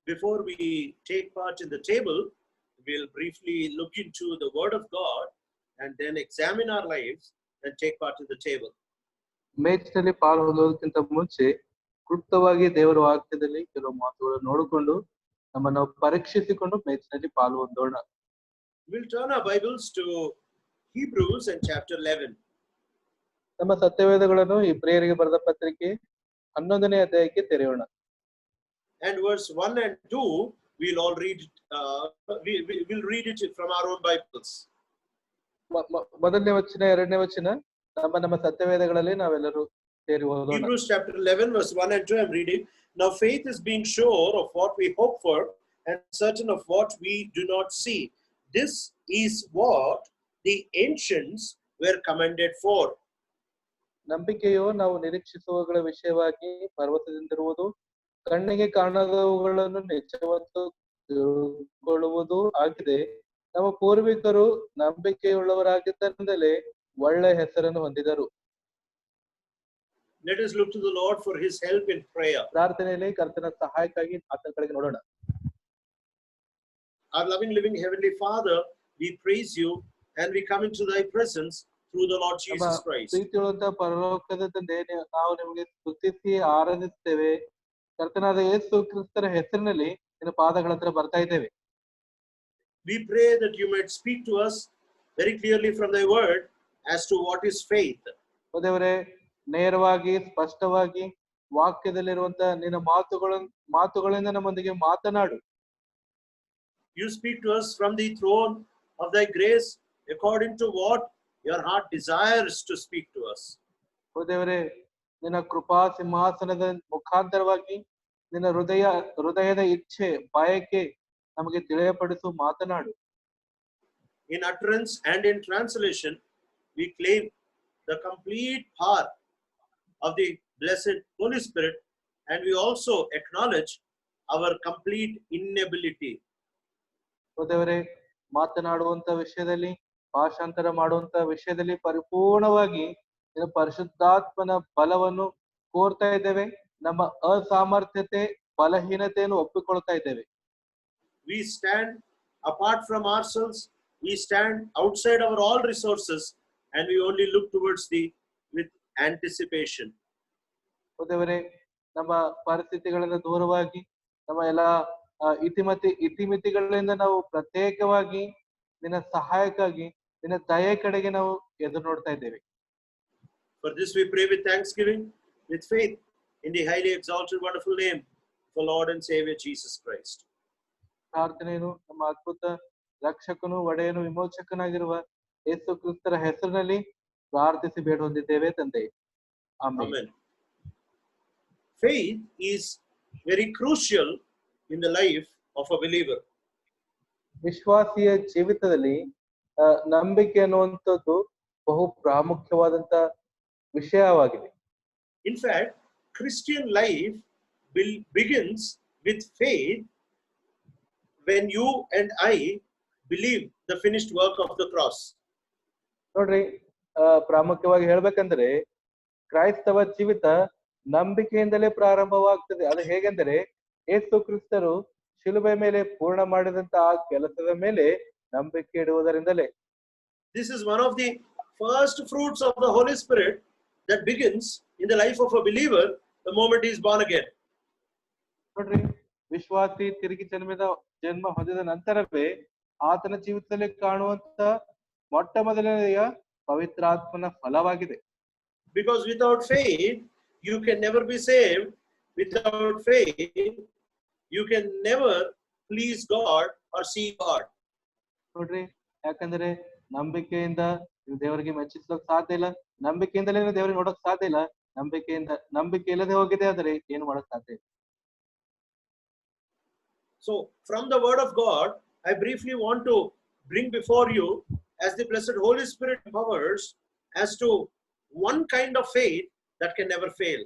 before we take part in the table, we'll briefly look into the Word of God and then examine our lives and take part in the table. ಮೇಚ್ನಲ್ಲಿ ಪಾಲು ಹೊಂದೋದಕ್ಕಿಂತ ಮುಂಚೆ ಕ್ಲುಪ್ತವಾಗಿ ದೇವರ ವಾಕ್ಯದಲ್ಲಿ ಕೆಲವು ಮಾತುಗಳನ್ನು ನೋಡಿಕೊಂಡು ನಮ್ಮನ್ನು ಪರೀಕ್ಷಿಸಿಕೊಂಡು ಮೇಚ್ನಲ್ಲಿ ಪಾಲು ಹೊಂದೋಣ. We'll turn our Bibles to Hebrews and chapter 11. ನಮ್ಮ ಸತ್ಯವೇದಗಳನ್ನು ಇಬ್ರಿಯರಿಗೆ ಬರೆದ ಪತ್ರಿಕೆ 11ನೇ ಅಧ್ಯಾಯಕ್ಕೆ ತೆರೆಯೋಣ. And verse 1 and 2 we'll all read it, we'll read it from our own Bibles. ಮೊದಲನೇ ವಚನ ಎರಡನೇ ವಚನ ನಮ್ಮ ಸತ್ಯವೇದಗಳಲ್ಲಿ ನಾವೆಲ್ಲರೂ ಸೇರಿ ಓದೋಣ. Hebrews chapter 11 verse 1 and 2 I'm reading. Now faith is being sure of what we hope for and certain of what we do not see. This is what the ancients were commended for. ನಂಬಿಕೆಯು ನಾವು ನಿರೀಕ್ಷಿಸುವಗಳ ವಿಷಯವಾಗಿ ಪರ್ವತದಿಂದಿರುವುದು, ಕಣ್ಣಿಗೆ ಕಾಣದವುಗಳನ್ನು ನಿಜವೆಂದು ತಿಳುಕೊಳ್ಳುವುದು ಆಗಿದೆ. ನಮ್ಮ ಪೂರ್ವಿಕರು ನಂಬಿಕೆಯುಳ್ಳವರಾಗಿದ್ದರಿಂದಲೇ ಒಳ್ಳೆ ಹೆಸರನ್ನು ಹೊಂದಿದರು. Let us look to the Lord for his help in prayer. ಪ್ರಾರ್ಥನೆಯಲ್ಲಿ ಕರ್ತನ ಸಹಾಯಕ್ಕಾಗಿ ಆತನ ಕಡೆಗೆ ನೋಡೋಣ. Our loving living heavenly Father, we praise you and we come into thy presence through the Lord Jesus Christ. ಪ್ರೀತಿಯುಳ್ಳಂತ ಪರಲೋಕದ ತಂದೆ, ನಾವು ನಿಮಗೆ ಸ್ತುತಿಸಿ ಆರಾಧಿಸುತ್ತೇವೆ. ಕರ್ತನಾದ ಯೇಸು ಕ್ರಿಸ್ತರ ಹೆಸರಿನಲ್ಲಿ ನಿನ್ನ ಪಾದಗಳ ಹತ್ರ ಬರ್ತಾ ಇದ್ದೇವೆ. We pray that you might speak to us very clearly from thy word as to what is faith. ದೇವರೇ, ನೇರವಾಗಿ ಸ್ಪಷ್ಟವಾಗಿ ವಾಕ್ಯದಲ್ಲಿರುವಂತ ನಿನ್ನ ಮಾತುಗಳಿಂದ ನಮ್ಮೊಂದಿಗೆ ಮಾತನಾಡು. You speak to us from the throne of thy grace according to what your heart desires to speak to us. ದೇವರೇ, ನಿನ್ನ ಕೃಪಾ ಸಿಂಹಾಸನದ ಮುಖಾಂತರವಾಗಿ ನಿನ್ನ ಹೃದಯದ ಇಚ್ಛೆ ಬಯಕೆ ನಮಗೆ ತಿಳಿಯಪಡಿಸು, ಮಾತನಾಡು. In utterance and in translation, we claim the complete power of the blessed Holy Spirit, and we also acknowledge our complete inability. ದೇವರೇ, ಮಾತನಾಡುವಂತ ವಿಷಯದಲ್ಲಿ, ಭಾಷಾಂತರ ಮಾಡುವಂತ ವಿಷಯದಲ್ಲಿ ಪರಿಪೂರ್ಣವಾಗಿ ನಿನ್ನ ಪರಿಶುದ್ಧಾತ್ಮನ ಬಲವನ್ನು ಕೋರ್ತಾ ಇದ್ದೇವೆ. ನಮ್ಮ ಅಸಾಮರ್ಥ್ಯತೆ, ಬಲಹೀನತೆಯನ್ನು ಒಪ್ಪಿಕೊಳ್ತಾ ಇದ್ದೇವೆ. We stand apart from ourselves. We stand outside our all resources, and we only look towards thee with anticipation. ದೇವರೇ, ನಮ್ಮ ಪರಿಸ್ಥಿತಿಗಳಿಂದ ದೂರವಾಗಿ, ನಮ್ಮ ಎಲ್ಲ ಇತಿಮಿತಿಗಳಿಂದ ನಾವು ಪ್ರತ್ಯೇಕವಾಗಿ ನಿನ್ನ ಸಹಾಯಕ್ಕಾಗಿ, ನಿನ್ನ ದಯೆ ಕಡೆಗೆ ನಾವು ಎದುರು ನೋಡ್ತಾ ಇದ್ದೇವೆ. For this we pray with thanksgiving, with faith in the highly exalted wonderful name of our Lord and Savior Jesus Christ. ಪ್ರಾರ್ಥನೆಯನ್ನು ನಮ್ಮ ಅದ್ಭುತ ರಕ್ಷಕನು, ಒಡೆಯನು, ವಿಮೋಚಕನಾಗಿರುವ ಯೇಸು ಕ್ರಿಸ್ತರ ಹೆಸರಿನಲ್ಲಿ ಪ್ರಾರ್ಥಿಸಿ ಬೇಡ ಹೊಂದಿದ್ದೇವೆ ತಂದೆ. Amen. Faith is very crucial in the life of a believer. ವಿಶ್ವಾಸಿಯ ಜೀವಿತದಲ್ಲಿ ನಂಬಿಕೆ ಅನ್ನುವಂಥದ್ದು ಬಹು ಪ್ರಾಮುಖ್ಯವಾದಂತ ವಿಷಯವಾಗಿದೆ. In fact, Christian life begins with faith when you and I believe the finished work of the cross. ನೋಡ್ರಿ, ಪ್ರಾಮುಖ್ಯವಾಗಿ ಹೇಳ್ಬೇಕಂದ್ರೆ ಕ್ರೈಸ್ತವ ಜೀವಿತ ನಂಬಿಕೆಯಿಂದಲೇ ಪ್ರಾರಂಭವಾಗ್ತದೆ. ಅದು ಹೇಗೆಂದರೆ, ಯೇಸು ಕ್ರಿಸ್ತರು ಶಿಲುಬೆ ಮೇಲೆ ಪೂರ್ಣ ಮಾಡಿದಂತ ಆ ಕೆಲಸದ ಮೇಲೆ ನಂಬಿಕೆ ಇಡುವುದರಿಂದಲೇ. This is one of the first fruits of the Holy Spirit that begins in the life of a believer the moment he is born again. ನೋಡ್ರಿ, ವಿಶ್ವಾಸಿ ತಿರುಗಿ ಜನ್ಮ ಹೊಂದಿದ ನಂತರವೇ ಆತನ ಜೀವಿತದಲ್ಲಿ ಕಾಣುವಂತ ಮೊಟ್ಟ ಮೊದಲನೆಯ ಪವಿತ್ರಾತ್ಮನ ಫಲವಾಗಿದೆ. Because without faith you can never be saved. Without faith you can never please God or see God. ನೋಡ್ರಿ, ಯಾಕಂದ್ರೆ ನಂಬಿಕೆಯಿಂದ ನೀವು ದೇವರಿಗೆ ಮೆಚ್ಚಿಸೋಕ್ ಸಾಧ್ಯ ಇಲ್ಲ. ನಂಬಿಕೆಯಿಂದಲೇ ನೀವು ದೇವರಿಗೆ ನೋಡಕ್ ಸಾಧ್ಯ ಇಲ್ಲ. ನಂಬಿಕೆ ಇಲ್ಲದೆ ಹೋಗಿದೆ ಆದರೆ ಏನು ಮಾಡಕ್ ಸಾಧ್ಯ ಇಲ್ಲ. So from the word of God, I briefly want to bring before you, as the blessed Holy Spirit empowers, as to one kind of faith that can never fail.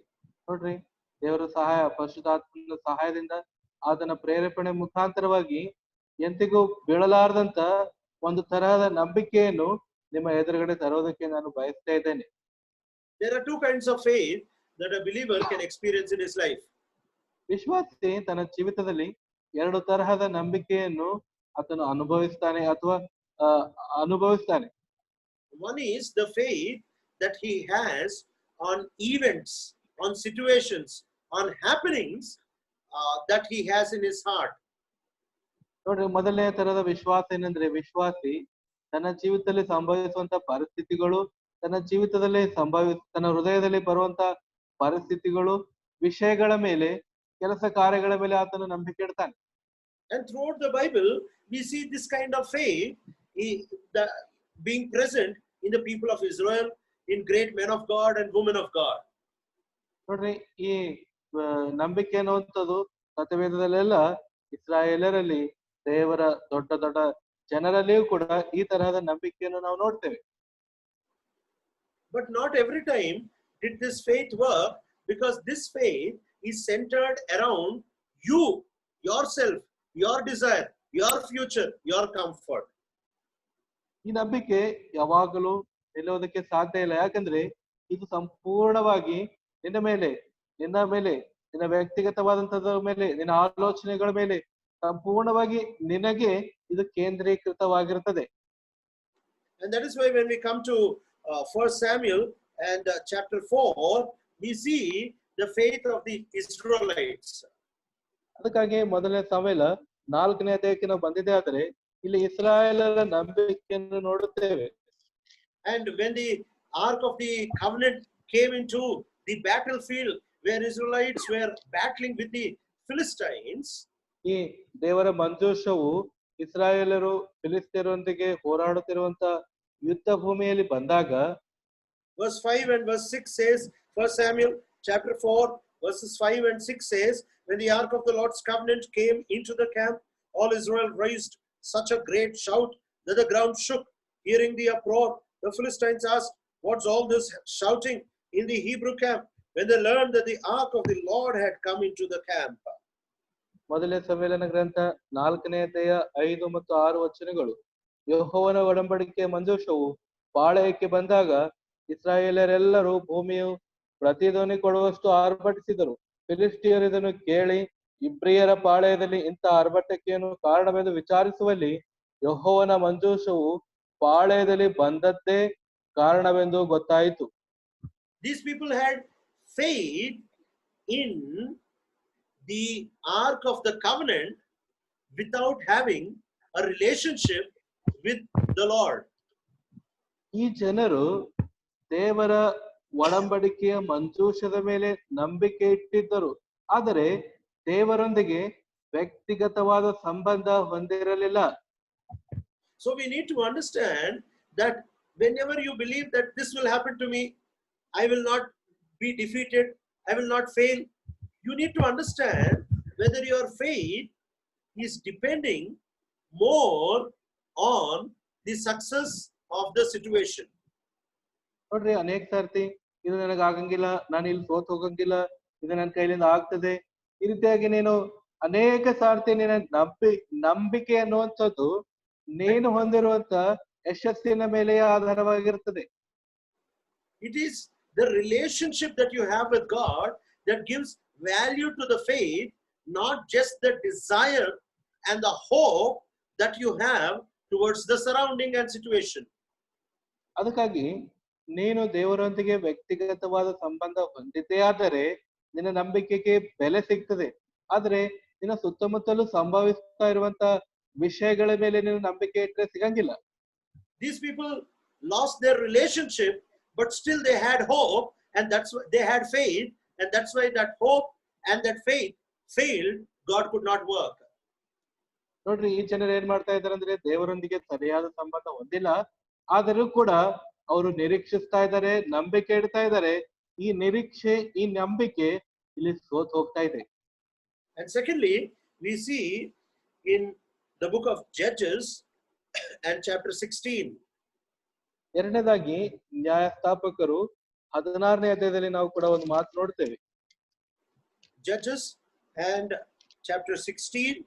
ನೋಡ್ರಿ, ದೇವರ ಸಹಾಯ, ಪರಿಶುದ್ಧಾತ್ಮನ ಸಹಾಯದಿಂದ ಆತನ ಪ್ರೇರೇಪಣೆ ಮುಖಾಂತರವಾಗಿ ಎಂದಿಗೂ ಬೀಳಲಾರದಂತ ಒಂದು ತರಹದ ನಂಬಿಕೆಯನ್ನು ನಿಮ್ಮ ಎದುರುಗಡೆ ತರೋದಕ್ಕೆ ನಾನು ಬಯಸ್ತಾ ಇದ್ದೇನೆ. There are two kinds of faith that a believer can experience in his life. ವಿಶ್ವಾಸಿ ತನ್ನ ಜೀವಿತದಲ್ಲಿ ಎರಡು ತರಹದ ನಂಬಿಕೆಯನ್ನು ಆತನು ಅನುಭವಿಸ್ತಾನೆ ಅಥವಾ ಆ, ಅನುಭವಿಸ್ತಾನೆ. One is the faith that he has on events, on situations, on happenings that he has in his heart. ನೋಡ್ರಿ, ಮೊದಲನೇ ತರದ ವಿಶ್ವಾಸ ಏನಂದ್ರೆ, ವಿಶ್ವಾಸಿ ತನ್ನ ಜೀವಿತದಲ್ಲಿ ಸಂಭವಿಸುವಂತ ಪರಿಸ್ಥಿತಿಗಳು, ತನ್ನ ಜೀವಿತದಲ್ಲಿ ತನ್ನ ಹೃದಯದಲ್ಲಿ ಬರುವಂತ ಪರಿಸ್ಥಿತಿಗಳು, ವಿಷಯಗಳ ಮೇಲೆ, ಕೆಲಸ ಕಾರ್ಯಗಳ ಮೇಲೆ ಆತನು ನಂಬಿಕೆ ಇಡ್ತಾನೆ. And throughout the Bible, we see this kind of faith being present in the people of Israel, in great men of God and women of God. ನೋಡ್ರಿ, ಈ ನಂಬಿಕೆ ಅನ್ನುವಂಥದ್ದು ಸತ್ಯವೇದದಲ್ಲೆಲ್ಲ ಇಸ್ರಾಯೇಲರಲ್ಲಿ, ದೇವರ ದೊಡ್ಡ ದೊಡ್ಡ ಜನರಲ್ಲಿಯೂ ಕೂಡ ಈ ತರಹದ ನಂಬಿಕೆಯನ್ನು ನಾವು ನೋಡ್ತೇವೆ. But not every time did this faith work, because this faith is centered around you, yourself, your desire, your future, your comfort. ಈ ನಂಬಿಕೆ ಯಾವಾಗಲೂ ನಿಲ್ಲೋದಕ್ಕೆ ಸಾಧ್ಯ ಇಲ್ಲ. ಯಾಕಂದ್ರೆ ಇದು ಸಂಪೂರ್ಣವಾಗಿ ನಿನ್ನ ಮೇಲೆ, ನಿನ್ನ ವ್ಯಕ್ತಿಗತವಾದಂತದ ಮೇಲೆ, ನಿನ್ನ ಆಲೋಚನೆಗಳ ಮೇಲೆ ಸಂಪೂರ್ಣವಾಗಿ ನಿನಗೆ ಇದು ಕೇಂದ್ರೀಕೃತವಾಗಿರುತ್ತದೆ. And that is why when we come to 1 Samuel and chapter 4, we see the faith of the Israelites. ಅದಕ್ಕಾಗಿ ಮೊದಲನೇ ಸಮುವೇಲ 4ನೇ ಅಧ್ಯಾಯಕ್ಕೆ ನಾವು ಬಂದಿದ್ದೇ ಆದರೆ ಇಲ್ಲಿ ಇಸ್ರಾಯೇಲರ ನಂಬಿಕೆಯನ್ನು ನೋಡುತ್ತೇವೆ. And when the Ark of the Covenant came into the battlefield where Israelites were battling with the Philistines, ಈ ದೇವರ ಮಂಜೂಷವು ಇಸ್ರಾಯೇಲರು ಫಿಲಿಸ್ತೀಯರೊಂದಿಗೆ ಹೋರಾಡುತ್ತಿರುವಂತ ಯುದ್ಧ ಭೂಮಿಯಲ್ಲಿ ಬಂದಾಗ, verse 5 and verse 6 says, 1 Samuel chapter 4 verses 5 and 6 says, when the Ark of the Lord's Covenant came into the camp, all Israel raised such a great shout that the ground shook. Hearing the uproar, the Philistines asked, what's all this shouting in the Hebrew camp? When they learned that the Ark of the Lord had come into the camp. ಮೊದಲನೇ ಸಮುವೇಲನ ಗ್ರಂಥ 4ನೇ ಅಧ್ಯಾಯ 5 ಮತ್ತು 6 ವಚನಗಳು. ಯೆಹೋವನ ಒಡಂಬಡಿಕೆ ಮಂಜೂಷವು ಪಾಳೆಯಕ್ಕೆ ಬಂದಾಗ ಇಸ್ರಾಯೇಲರೆಲ್ಲರೂ ಭೂಮಿಯು ಪ್ರತಿಧ್ವನಿ ಕೊಡುವಷ್ಟು ಆರ್ಭಟಿಸಿದರು. ಫಿಲಿಸ್ಟಿಯರು ಇದನ್ನು ಕೇಳಿ ಇಬ್ರಿಯರ ಪಾಳೆಯದಲ್ಲಿ ಇಂಥ ಆರ್ಭಟಕ್ಕೇನು ಕಾರಣವೆಂದು ವಿಚಾರಿಸುವಲ್ಲಿ ಯೆಹೋವನ ಮಂಜೂಷವು ಪಾಳೆಯದಲ್ಲಿ ಬಂದದ್ದೇ ಕಾರಣವೆಂದು ಗೊತ್ತಾಯಿತು. These people had faith in the Ark of the Covenant without having a relationship with the Lord. ಈ ಜನರು ದೇವರ ಒಡಂಬಡಿಕೆಯ ಮಂಜೂಷದ ಮೇಲೆ ನಂಬಿಕೆ ಇಟ್ಟಿದ್ದರು, ಆದರೆ ದೇವರೊಂದಿಗೆ ವ್ಯಕ್ತಿಗತವಾದ ಸಂಬಂಧ ಹೊಂದಿರಲಿಲ್ಲ. So we need to understand that whenever you believe that this will happen to me, I will not be defeated, I will not fail, you need to understand whether your faith is depending more on the success of the situation. ನೋಡ್ರಿ, ಅನೇಕ ಸರ್ತಿ ಇದು ನನಗೆ ಆಗಂಗಿಲ್ಲ, ನಾನು ಇಲ್ಲಿ ಸೋತ್ ಹೋಗಂಗಿಲ್ಲ, ಇದು ನನ್ನ ಕೈಲಿಂದ ಆಗ್ತದೆ, ಈ ರೀತಿಯಾಗಿ ನೀನು ಅನೇಕ ಸಾರ್ತಿ ನಿನ್ನ ನಂಬಿಕೆ ಅನ್ನುವಂಥದ್ದು ನೀನು ಹೊಂದಿರುವಂತ ಯಶಸ್ಸಿನ ಮೇಲೆ ಆಧಾರವಾಗಿರ್ತದೆ. It is the relationship that you have with God that gives value to the faith, not just the desire and the hope that you have towards the surrounding and situation. ಅದಕ್ಕಾಗಿ ನೀನು ದೇವರೊಂದಿಗೆ ವ್ಯಕ್ತಿಗತವಾದ ಸಂಬಂಧ ಹೊಂದಿದ್ದೇ ಆದರೆ ನಿನ್ನ ನಂಬಿಕೆಗೆ ಬೆಲೆ ಸಿಗ್ತದೆ. ಆದ್ರೆ ನಿನ್ನ ಸುತ್ತಮುತ್ತಲು ಸಂಭವಿಸ್ತಾ ಇರುವಂತ ವಿಷಯಗಳ ಮೇಲೆ ನೀನು ನಂಬಿಕೆ ಇಟ್ಟರೆ ಸಿಗಂಗಿಲ್ಲ. These people lost their relationship, but still they had hope, and that's why they had faith, and that's why that hope and that faith failed. God could not work. ನೋಡ್ರಿ, ಈ ಜನರು ಏನ್ ಮಾಡ್ತಾ ಇದಾರೆ ಅಂದ್ರೆ ದೇವರೊಂದಿಗೆ ಸರಿಯಾದ ಸಂಬಂಧ ಹೊಂದಿಲ್ಲ, ಆದರೂ ಕೂಡ ಅವರು ನಿರೀಕ್ಷಿಸ್ತಾ ಇದ್ದಾರೆ, ನಂಬಿಕೆ ಇಡ್ತಾ ಇದ್ದಾರೆ. ಈ ನಿರೀಕ್ಷೆ, ಈ ನಂಬಿಕೆ ಇಲ್ಲಿ ಸೋತ್ ಹೋಗ್ತಾ ಇದೆ. And secondly, we see in the book of Judges and chapter 16. ಎರಡನೇದಾಗಿ ನ್ಯಾಯಸ್ಥಾಪಕರು 16ನೇ ಅಧ್ಯಾಯದಲ್ಲಿ ನಾವು ಕೂಡ ಒಂದು ಮಾತು ನೋಡ್ತೇವೆ. Judges and chapter 16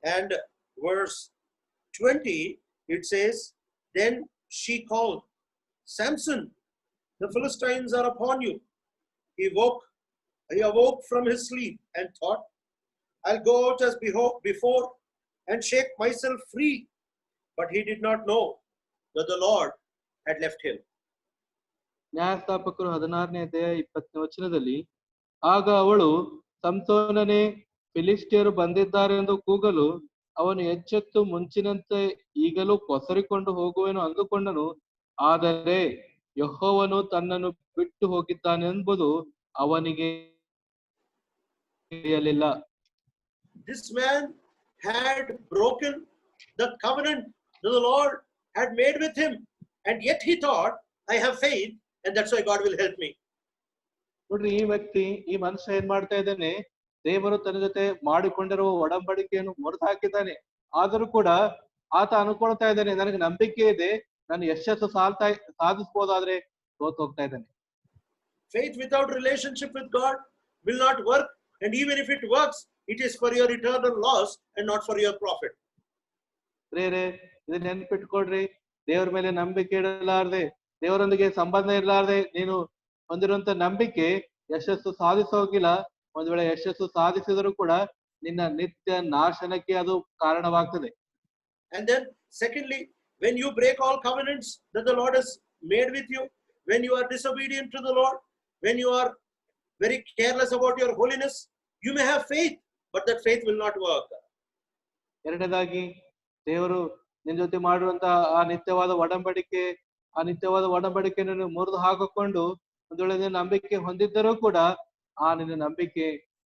and verse 20, it says, then she called, Samson, the Philistines are upon you. He awoke from his sleep and thought, I'll go out as before and shake myself free. But he did not know that the Lord had left him. ನ್ಯಾಯಸ್ಥಾಪಕರು 16ನೇ ಅಧ್ಯಾಯ 20ನೇ ವಚನದಲ್ಲಿ, ಆಗ ಅವಳು, ಸಂಸೋನನೇ, ಫಿಲಿಷ್ಟಿಯರು ಬಂದಿದ್ದಾರೆಂದು ಕೂಗಲು ಅವನು ಎಚ್ಚೆತ್ತು ಮುಂಚಿನಂತೆ ಈಗಲೂ ಕೊಸರಿಕೊಂಡು ಹೋಗುವೆನು ಅಂದುಕೊಂಡನು. ಆದರೆ ಯೆಹೋವನು ತನ್ನನ್ನು ಬಿಟ್ಟು ಹೋಗಿದ್ದಾನೆಂಬುದು ಅವನಿಗೆ ತಿಳಿಯಲಿಲ್ಲ. This man had broken the covenant that the Lord had made with him, and yet he thought, I have faith, and that's why God will help me. ನೋಡ್ರಿ, ಈ ಮನುಷ್ಯ ಏನ್ ಮಾಡ್ತಾ ಇದ್ದಾನೆ, ದೇವರು ತನ್ನ ಜೊತೆ ಮಾಡಿಕೊಂಡಿರುವ ಒಡಂಬಡಿಕೆಯನ್ನು ಮುರಿದು ಹಾಕಿದ್ದಾನೆ. ಆದರೂ ಕೂಡ ಆತ ಅನ್ಕೊಳ್ತಾ ಇದ್ದಾನೆ, ನನಗೆ ನಂಬಿಕೆ ಇದೆ, ನಾನು ಯಶಸ್ಸು ಸಾಧಿಸಬಹುದಾದ್ರೆ ಸೋತು ಹೋಗ್ತಾ ಇದ್ದಾನೆ. Faith without relationship with God will not work, and even if it works, it is for your eternal loss and not for your profit. ಪ್ರಿಯರೇ, ಇದನ್ನ ನೆನ್ಪಿಟ್ಕೊಳ್ರಿ, ದೇವರ ಮೇಲೆ ನಂಬಿಕೆ ಇಡಲಾರ್ದೆ, ದೇವರೊಂದಿಗೆ ಸಂಬಂಧ ಇರಲಾರ್ದೆ ನೀನು ಹೊಂದಿರುವಂತ ನಂಬಿಕೆ ಯಶಸ್ಸು ಸಾಧಿಸೋಗಿಲ್ಲ. ಒಂದ್ ವೇಳೆ ಯಶಸ್ಸು ಸಾಧಿಸಿದರೂ ಕೂಡ ನಿನ್ನ ನಿತ್ಯ ನಾಶನಕ್ಕೆ ಅದು ಕಾರಣವಾಗ್ತದೆ. And then secondly, when you break all covenants that the Lord has made with you, when you are disobedient to the Lord, when you are very careless about your holiness, you may have faith, but that faith will not work. ಎರಡನೇದಾಗಿ, ದೇವರು ನಿನ್ ಜೊತೆ ಮಾಡಿರುವಂತ ಆ ನಿತ್ಯವಾದ ಒಡಂಬಡಿಕೆಯನ್ನು ಮುರಿದು ಹಾಕಿಕೊಂಡು ಒಂದ್ ವೇಳೆ ನಿನ್ನ ನಂಬಿಕೆ ಹೊಂದಿದ್ದರೂ ಕೂಡ ಆ ನಿನ್ನ ನಂಬಿಕೆ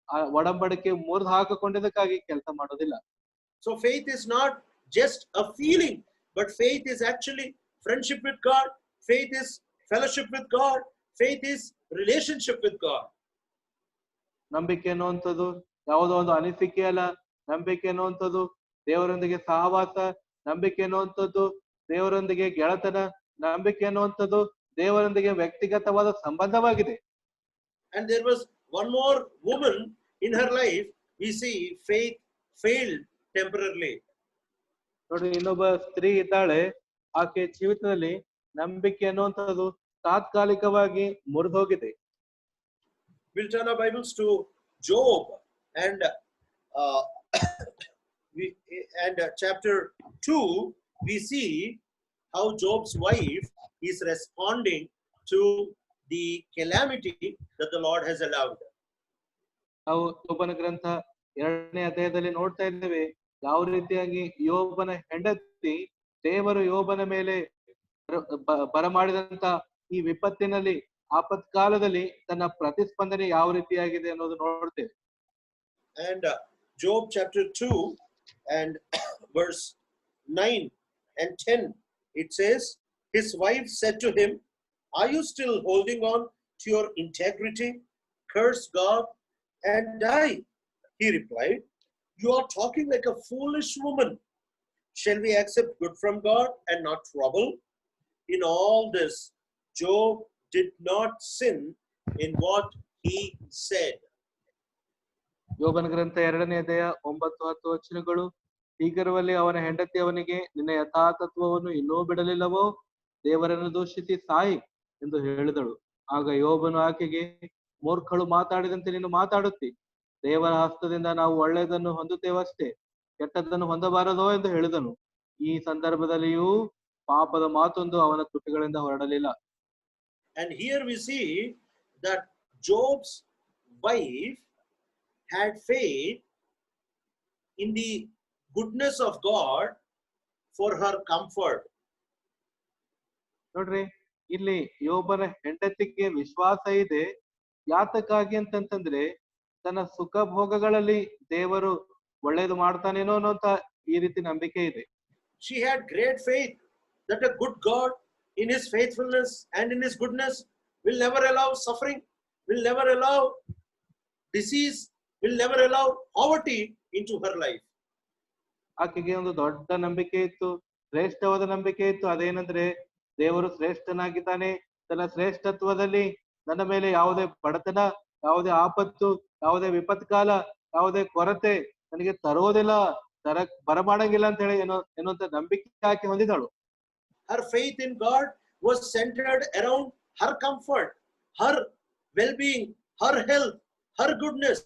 ಆ ಒಡಂಬಡಿಕೆ ಮುರಿದು ಹಾಕಿಕೊಂಡಿದ್ದಕ್ಕಾಗಿ ಕೆಲಸ ಮಾಡೋದಿಲ್ಲ. So faith is not just a feeling, but faith is actually friendship with God. Faith is fellowship with God. Faith is relationship with God. ನಂಬಿಕೆ ಅನ್ನುವಂಥದ್ದು ಯಾವುದೋ ಒಂದು ಅನಿಸಿಕೆ ಅಲ್ಲ. ನಂಬಿಕೆ ಅನ್ನುವಂಥದ್ದು ದೇವರೊಂದಿಗೆ ಸಹವಾಸ, ನಂಬಿಕೆ ಅನ್ನುವಂಥದ್ದು ದೇವರೊಂದಿಗೆ ಗೆಳತನ, ನಂಬಿಕೆ ಅನ್ನುವಂಥದ್ದು ದೇವರೊಂದಿಗೆ ವ್ಯಕ್ತಿಗತವಾದ ಸಂಬಂಧವಾಗಿದೆ. And there was one more woman in her life. We see faith failed temporarily. ನೋಡಿ, ಇನ್ನೊಬ್ಬ ಸ್ತ್ರೀ ಇದ್ದಾಳೆ, ಆಕೆ ಜೀವಿತದಲ್ಲಿ ನಂಬಿಕೆ ಅನ್ನುವಂಥದ್ದು ತಾತ್ಕಾಲಿಕವಾಗಿ ಮುರಿದೋಗಿದೆ. We'll turn our Bibles to Job and chapter 2. We see how Job's wife is responding to the calamity that the Lord has allowed. ನಾವು ಯೋಬನ ಗ್ರಂಥ 2ನೇ ಅಧ್ಯಾಯದಲ್ಲಿ ನೋಡ್ತಾ ಇದ್ದೇವೆ ಯಾವ ರೀತಿಯಾಗಿ ಯೋಬನ ಹೆಂಡತಿ ದೇವರು ಯೋಬನ ಮೇಲೆ ಬರಮಾಡಿದಂತ ಈ ವಿಪತ್ತಿನಲ್ಲಿ, ಆಪತ್ಕಾಲದಲ್ಲಿ ತನ್ನ ಪ್ರತಿಸ್ಪಂದನೆ ಯಾವ ರೀತಿಯಾಗಿದೆ ಅನ್ನೋದು ನೋಡ್ತೇವೆ. And Job chapter 2 and verse 9 and 10, it says, his wife said to him, are you still holding on to your integrity? Curse God and die. He replied, you are talking like a foolish woman. Shall we accept good from God and not trouble? In all this, Job did not sin in what he said. ಯೋಬನ ಗ್ರಂಥ 2ನೇ ಅಧ್ಯಾಯ 9-10 ವಚನಗಳು. ಹೀಗಿರುವಲ್ಲಿ ಅವನ ಹೆಂಡತಿ ಅವನಿಗೆ, ನಿನ್ನ ಯಥಾತತ್ವವನ್ನು ಇನ್ನೂ ಬಿಡಲಿಲ್ಲವೋ? ದೇವರನ್ನು ದೂಷಿಸಿ ಸಾಯಿ ಎಂದು ಹೇಳಿದಳು. ಆಗ ಯೋಬನು ಆಕೆಗೆ, ಮೂರ್ಖಳು ಮಾತಾಡಿದಂತೆ ನೀನು ಮಾತಾಡುತ್ತಿ. ದೇವರ ಹಸ್ತದಿಂದ ನಾವು ಒಳ್ಳೆಯದನ್ನು ಹೊಂದುತ್ತೇವಷ್ಟೇ, ಕೆಟ್ಟದ್ದನ್ನು ಹೊಂದಬಾರದೋ ಎಂದು ಹೇಳಿದನು. ಈ ಸಂದರ್ಭದಲ್ಲಿಯೂ ಪಾಪದ ಮಾತೊಂದು ಅವನ ತುಟಿಗಳಿಂದ ಹೊರಡಲಿಲ್ಲ. And here we see that Job's wife had faith in the goodness of God for her comfort. ನೋಡ್ರಿ, ಇಲ್ಲಿ ಯೋಬನ ಹೆಂಡತಿಗೆ ವಿಶ್ವಾಸ ಇದೆ. ಯಾತಕ್ಕಾಗಿ ಅಂತಂತಂದ್ರೆ ತನ್ನ ಸುಖ ಭೋಗಗಳಲ್ಲಿ ದೇವರು ಒಳ್ಳೇದು ಮಾಡ್ತಾನೇನೋ ಅನ್ನೋಂತ ಈ ರೀತಿ ನಂಬಿಕೆ ಇದೆ. She had great faith that a good God in his faithfulness and in his goodness will never allow suffering, will never allow disease, will never allow poverty into her life. ಆಕೆಗೆ ಒಂದು ದೊಡ್ಡ ನಂಬಿಕೆ ಇತ್ತು, ಶ್ರೇಷ್ಠವಾದ ನಂಬಿಕೆ ಇತ್ತು. ಅದೇನಂದ್ರೆ ದೇವರು ಶ್ರೇಷ್ಠನಾಗಿದ್ದಾನೆ, ತನ್ನ ಶ್ರೇಷ್ಠತ್ವದಲ್ಲಿ ನನ್ನ ಮೇಲೆ ಯಾವುದೇ ಬಡತನ, ಯಾವುದೇ ಆಪತ್ತು, ಯಾವುದೇ ವಿಪತ್ಕಾಲ, ಯಾವುದೇ ಕೊರತೆ ನನಗೆ ತರೋದಿಲ್ಲ, ಬರಮಾಡಂಗಿಲ್ಲ ಅಂತ ಹೇಳಿ ಎನ್ನುವಂತ ನಂಬಿಕೆ ಆಕೆ ಹೊಂದಿದಳು. Her faith in God was centered around her comfort, her well-being, her health, her goodness,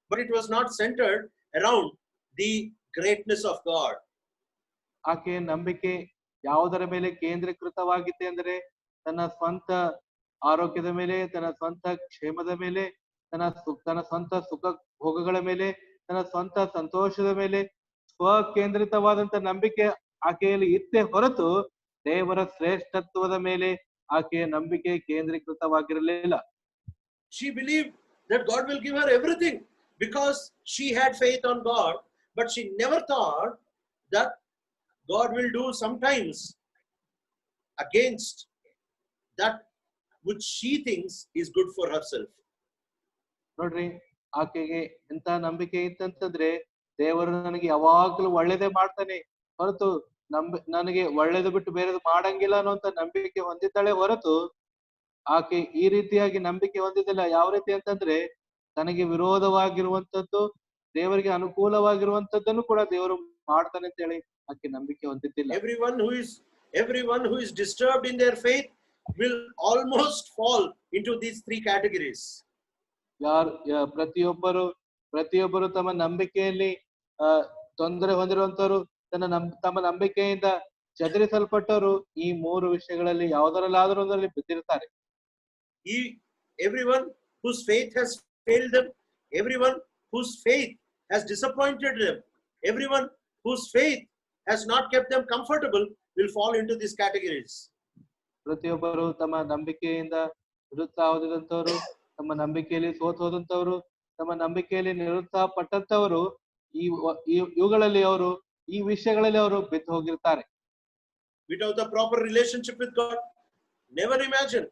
but it was not centered around the greatness of God. ಆಕೆಯ ನಂಬಿಕೆ ಯಾವುದರ ಮೇಲೆ ಕೇಂದ್ರೀಕೃತವಾಗಿದೆ ಅಂದರೆ ತನ್ನ ಸ್ವಂತ ಆರೋಗ್ಯದ ಮೇಲೆ, ತನ್ನ ಸ್ವಂತ ಕ್ಷೇಮದ ಮೇಲೆ, ತನ್ನ ಸ್ವಂತ ಸುಖ ಭೋಗಗಳ ಮೇಲೆ, ತನ್ನ ಸ್ವಂತ ಸಂತೋಷದ ಮೇಲೆ ಸ್ವಕೇಂದ್ರಿತವಾದಂತ ನಂಬಿಕೆ ಆಕೆಯಲ್ಲಿ ಇತ್ತೇ ಹೊರತು ದೇವರ ಶ್ರೇಷ್ಠತ್ವದ ಮೇಲೆ ಆಕೆಯ ನಂಬಿಕೆ ಕೇಂದ್ರೀಕೃತವಾಗಿರಲಿಲ್ಲ. She believed that God will give her everything because she had faith on God, but she never thought that God will do sometimes against that which she thinks is good for herself. ನೋಡ್ರಿ, ಆಕೆಗೆ ಎಂತ ನಂಬಿಕೆ ಇತ್ತಂತಂದ್ರೆ ದೇವರು ನನಗೆ ಯಾವಾಗ್ಲೂ ಒಳ್ಳೇದೇ ಮಾಡ್ತಾನೆ ಹೊರತು ನನಗೆ ಒಳ್ಳೇದು ಬಿಟ್ಟು ಬೇರೆದು ಮಾಡಂಗಿಲ್ಲ ಅನ್ನೋಂತ ನಂಬಿಕೆ ಹೊಂದಿದ್ದಾಳೆ ಹೊರತು ಆಕೆ ಈ ರೀತಿಯಾಗಿ ನಂಬಿಕೆ ಹೊಂದಿದ್ದಿಲ್ಲ. ಯಾವ ರೀತಿ ಅಂತಂದ್ರೆ ತನಗೆ ವಿರೋಧವಾಗಿರುವಂತದ್ದು, ದೇವರಿಗೆ ಅನುಕೂಲವಾಗಿರುವಂತದ್ದನ್ನು ಕೂಡ ದೇವರು ಮಾಡ್ತಾನೆ ಅಂತ ಹೇಳಿ ಆಕೆ ನಂಬಿಕೆ ಹೊಂದಿದ್ದಿಲ್ಲ. Everyone who is disturbed in their faith will almost fall into these three categories. ಪ್ರತಿಯೊಬ್ಬರು ತಮ್ಮ ನಂಬಿಕೆಯಲ್ಲಿ ತೊಂದರೆ ಹೊಂದಿರುವಂತವರು, ತಮ್ಮ ನಂಬಿಕೆಯಿಂದ ಚದರಿಸಲ್ಪಟ್ಟವರು ಈ ಮೂರು ವಿಷಯಗಳಲ್ಲಿ ಯಾವುದರಲ್ಲಾದರೂ ಒಂದರಲ್ಲಿ ಬಿದ್ದಿರ್ತಾರೆ. Everyone whose faith has failed them, everyone whose faith has disappointed them, everyone whose faith has not kept them comfortable will fall into these categories. ಪ್ರತಿಯೊಬ್ಬರು ತಮ್ಮ ನಂಬಿಕೆಯಿಂದ ನಿರುತ್ಸಾಹ ಹೊಂದಿದಂತವರು, ತಮ್ಮ ನಂಬಿಕೆಯಲ್ಲಿ ಸೋತು ಹೋದಂತವರು, ತಮ್ಮ ನಂಬಿಕೆಯಲ್ಲಿ ನಿರುತ್ಸಾಹ ಪಟ್ಟಂತವರು ಇವುಗಳಲ್ಲಿ ಅವರು ಈ ವಿಷಯಗಳಲ್ಲಿ ಅವರು ಬಿದ್ದು ಹೋಗಿರ್ತಾರೆ. Without the proper relationship with God, never imagine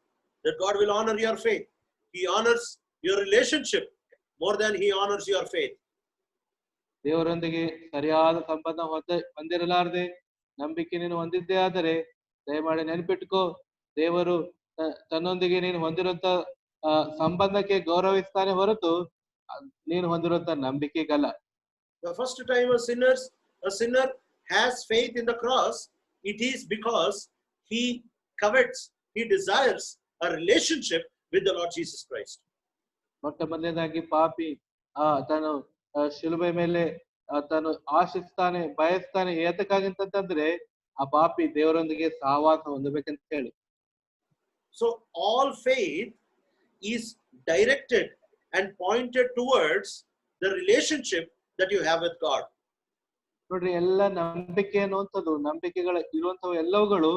that God will honor your faith. He honors your relationship more than he honors your faith. ದೇವರೊಂದಿಗೆ ಸರಿಯಾದ ಸಂಬಂಧ ಹೊಂದಿರಲಾರದೆ ನಂಬಿಕೆ ನೀನು ಹೊಂದಿದ್ದೇ ಆದರೆ ದಯಮಾಡಿ ನೆನಪಿಟ್ಕೋ, ದೇವರು ತನ್ನೊಂದಿಗೆ ನೀನು ಹೊಂದಿರುವಂತ ಸಂಬಂಧಕ್ಕೆ ಗೌರವಿಸ್ತಾನೆ ಹೊರತು ನೀನು ಹೊಂದಿರುವಂತ ನಂಬಿಕೆಗಲ್ಲ. The first time a sinner has faith in the cross, it is because he covets, he desires a relationship with the Lord Jesus Christ. ಮೊಟ್ಟ ಮೊದಲನೇದಾಗಿ ಪಾಪಿ ತಾನು ಶಿಲುಬೆ ಮೇಲೆ ತಾನು ಆಶಿಸ್ತಾನೆ, ಬಯಸ್ತಾನೆ. ಏತಕ್ಕಾಗಿಂತಂದ್ರೆ ಆ ಪಾಪಿ ದೇವರೊಂದಿಗೆ ಸಹವಾಸ ಹೊಂದಬೇಕಂತ ಹೇಳಿ. So all faith is directed and pointed towards the relationship that you have with God. ನೋಡ್ರಿ, ಎಲ್ಲ ನಂಬಿಕೆ ಅನ್ನುವಂಥದ್ದು, ನಂಬಿಕೆಗಳ ಇರುವಂತವು ಎಲ್ಲವುಗಳು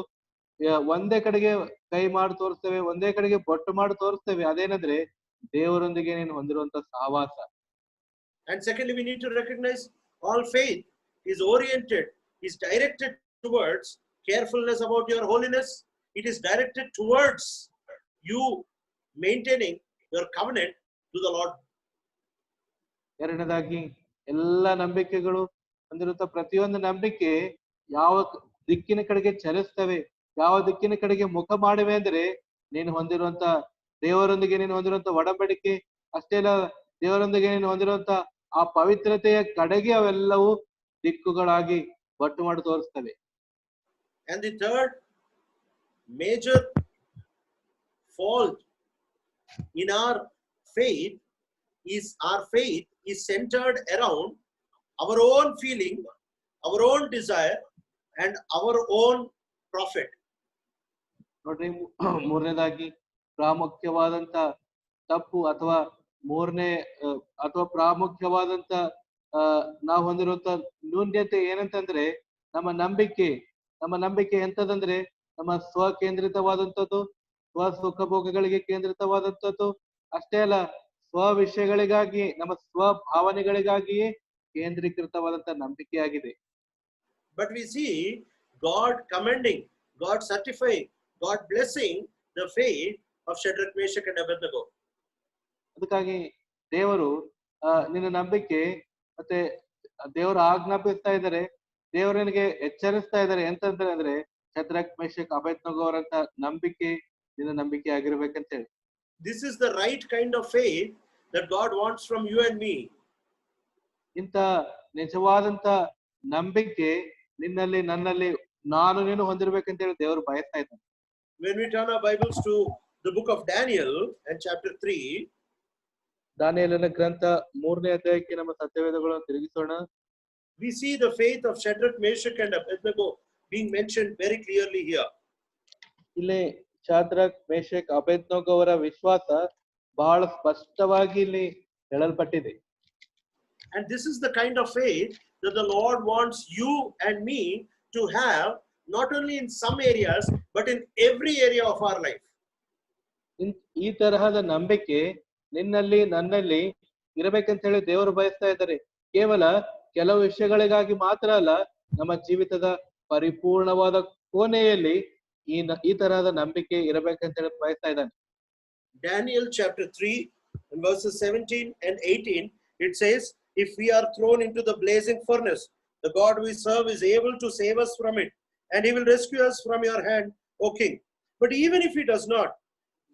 ಒಂದೇ ಕಡೆಗೆ ಕೈ ಮಾಡಿ ತೋರಿಸ್ತೇವೆ, ಒಂದೇ ಕಡೆಗೆ ಬೊಟ್ಟು ಮಾಡಿ ತೋರಿಸ್ತೇವೆ. ಅದೇನಂದ್ರೆ ದೇವರೊಂದಿಗೆ ನೀನು ಹೊಂದಿರುವಂತ ಸಹವಾಸ. And secondly, we need to recognize all faith is oriented, is directed towards carefulness about your holiness. It is directed towards you maintaining your covenant to the Lord. ಎರಡನೇದಾಗಿ ಎಲ್ಲ ನಂಬಿಕೆಗಳು ಹೊಂದಿರುವಂತ ಪ್ರತಿಯೊಂದು ನಂಬಿಕೆ ಯಾವ ದಿಕ್ಕಿನ ಕಡೆಗೆ ಚಲಿಸ್ತವೆ, ಯಾವ ದಿಕ್ಕಿನ ಕಡೆಗೆ ಮುಖ ಮಾಡಿವೆ ಅಂದ್ರೆ ನೀನು ಹೊಂದಿರುವಂತ ದೇವರೊಂದಿಗೆ ನೀನು ಹೊಂದಿರುವಂತ ಒಡಂಬಡಿಕೆ ಅಷ್ಟೇ ಅಲ್ಲ, ದೇವರೊಂದಿಗೆ ನೀನು ಹೊಂದಿರುವಂತ ಆ ಪವಿತ್ರತೆಯ ಕಡೆಗೆ ಅವೆಲ್ಲವೂ ದಿಕ್ಕುಗಳಾಗಿ ಬಟ್ಟು ಮಾಡಿ ತೋರಿಸ್ತವೆ. And the third major fault in our faith is centered around our own feeling, our own desire, and our own profit. ನೋಡ್ರಿ, ಮೂರನೇದಾಗಿ ಪ್ರಾಮುಖ್ಯವಾದಂತ ತಪ್ಪು ಅಥವಾ ಪ್ರಾಮುಖ್ಯವಾದಂತ ನಾವು ಹೊಂದಿರುವಂತ ನ್ಯೂನ್ಯತೆ ಏನಂತಂದ್ರೆ ನಮ್ಮ ನಂಬಿಕೆ ಎಂತದಂದ್ರೆ ನಮ್ಮ ಸ್ವಕೇಂದ್ರಿತವಾದಂಥದ್ದು, ಸುಖ ಭೋಗಗಳಿಗೆ ಕೇಂದ್ರಿತವಾದಂಥದ್ದು ಅಷ್ಟೇ ಅಲ್ಲ, ವಿಷಯಗಳಿಗಾಗಿ, ನಮ್ಮ ಸ್ವಭಾವನೆಗಳಿಗಾಗಿಯೇ ಕೇಂದ್ರೀಕೃತವಾದಂತ ನಂಬಿಕೆಯಾಗಿದೆ. But we see God commending, God certifying, God blessing the faith of Shadrach, Meshach and Abednego. ಅದಕ್ಕಾಗಿ ದೇವರು ನಿನ್ನ ನಂಬಿಕೆ ಮತ್ತೆ ದೇವರು ಆಜ್ಞಾಪಿಸ್ತಾ ಇದ್ದಾರೆ, ದೇವರನಿಗೆ ಎಚ್ಚರಿಸ್ತಾ ಇದ್ದಾರೆ. ಎಂತಂದ್ರೆ ಅಂದ್ರೆ ಶದ್ರಕ್, ಮೇಷಕ್, ಅಬೇದ್ನೆಗೋ ಅವರಂತ ನಂಬಿಕೆ ನಿನ್ನ ನಂಬಿಕೆ ಆಗಿರ್ಬೇಕಂತ ಹೇಳಿ. This is the right kind of faith that God wants from you and me. ಇಂತ ನಿಜವಾದಂತ ನಂಬಿಕೆ ನಿನ್ನಲ್ಲಿ, ನನ್ನಲ್ಲಿ, ನಾನು ನೀನು ಹೊಂದಿರ್ಬೇಕಂತ ಹೇಳಿ ದೇವರು ಬಯಸ್ತಾ ಇದ್ದಾನೆ. When we turn our Bibles to the book of Daniel and chapter 3, ದಾನಿಯೇಲನ ಗ್ರಂಥ 3ನೇ ಅಧ್ಯಾಯಕ್ಕೆ ನಮ್ಮ ಸತ್ಯವೇದಗಳನ್ನು ತಿರುಗಿಸೋಣ. We see the faith of Shadrach, Meshach, and Abednego being mentioned very clearly here. ಇಲ್ಲಿ ಶಾದ್ರಕ್, ಮೇಷಕ್, ಅಬೇದ್ನೆಗೋ ಅವರ ವಿಶ್ವಾಸ ಬಹಳ ಸ್ಪಷ್ಟವಾಗಿ ಇಲ್ಲಿ ಹೇಳಲ್ಪಟ್ಟಿದೆ. And this is the kind of faith that the Lord wants you and me to have, not only in some areas, but in every area of our life. ಈ ತರಹದ ನಂಬಿಕೆ ನಿನ್ನಲ್ಲಿ ನನ್ನಲ್ಲಿ ಇರಬೇಕಂತ ಹೇಳಿ ದೇವರು ಬಯಸ್ತಾ ಇದ್ದಾರೆ. ಕೇವಲ ಕೆಲವು ವಿಷಯಗಳಿಗಾಗಿ ಮಾತ್ರ ಅಲ್ಲ, ನಮ್ಮ ಜೀವಿತದ ಪರಿಪೂರ್ಣವಾದ ಕೋಣೆಯಲ್ಲಿ ಈ ತರಹದ ನಂಬಿಕೆ ಇರಬೇಕಂತ ಹೇಳಿ ಬಯಸ್ತಾ ಇದ್ದಾನೆ. Daniel chapter 3 and verses 17 and 18, it says, if we are thrown into the blazing furnace, the God we serve is able to save us from it, and he will rescue us from your hand, O king. But even if he does not,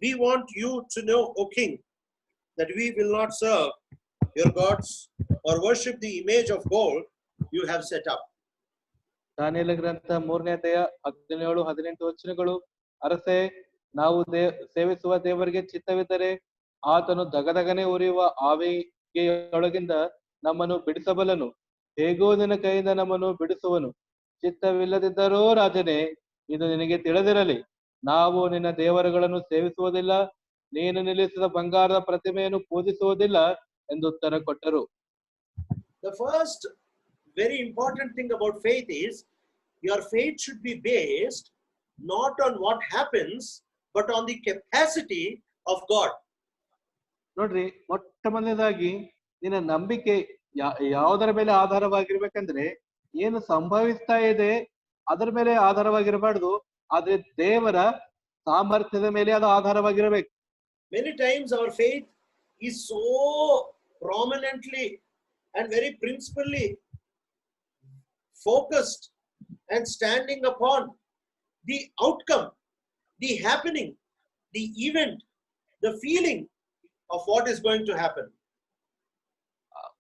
we want you to know, O king, that we will not serve your gods or worship the image of gold you have set up. ದಾನಿಯೇಲ ಗ್ರಂಥ 3ನೇ ಅಧ್ಯಾಯ 17-18 ವಚನಗಳು. ಅರಸೆ, ನಾವು ಸೇವಿಸುವ ದೇವರಿಗೆ ಚಿತ್ತವಿದ್ದರೆ ಆತನು ದಗದಗನೆ ಉರಿಯುವ ಆವಿಗೆಯೊಳಗಿಂದ ನಮ್ಮನ್ನು ಬಿಡಿಸಬಲ್ಲನು. ಹೇಗೋ ನಿನ್ನ ಕೈಯಿಂದ ನಮ್ಮನ್ನು ಬಿಡಿಸುವನು. ಚಿತ್ತವಿಲ್ಲದಿದ್ದರೋ ರಾಜನೇ, ಇದು ನಿನಗೆ ತಿಳಿದಿರಲಿ, ನಾವು ನಿನ್ನ ದೇವರುಗಳನ್ನು ಸೇವಿಸುವುದಿಲ್ಲ, ನೀನು ನಿಲ್ಲಿಸಿದ ಬಂಗಾರದ ಪ್ರತಿಮೆಯನ್ನು ಪೂಜಿಸುವುದಿಲ್ಲ ಎಂದು ಉತ್ತರ ಕೊಟ್ಟರು. The first very important thing about faith is your faith should be based not on what happens, but on the capacity of God. ನೋಡ್ರಿ, ಮೊಟ್ಟ ಮೊದಲನೇದಾಗಿ ನಿನ್ನ ನಂಬಿಕೆ ಯಾವುದರ ಮೇಲೆ ಆಧಾರವಾಗಿರ್ಬೇಕಂದ್ರೆ, ಏನು ಸಂಭವಿಸ್ತಾ ಇದೆ ಅದರ ಮೇಲೆ ಆಧಾರವಾಗಿರಬಾರ್ದು, ಆದ್ರೆ ದೇವರ ಸಾಮರ್ಥ್ಯದ ಮೇಲೆ ಅದು ಆಧಾರವಾಗಿರಬೇಕು. Many times our faith is so prominently and very principally focused and standing upon the outcome, the happening, the event, the feeling of what is going to happen.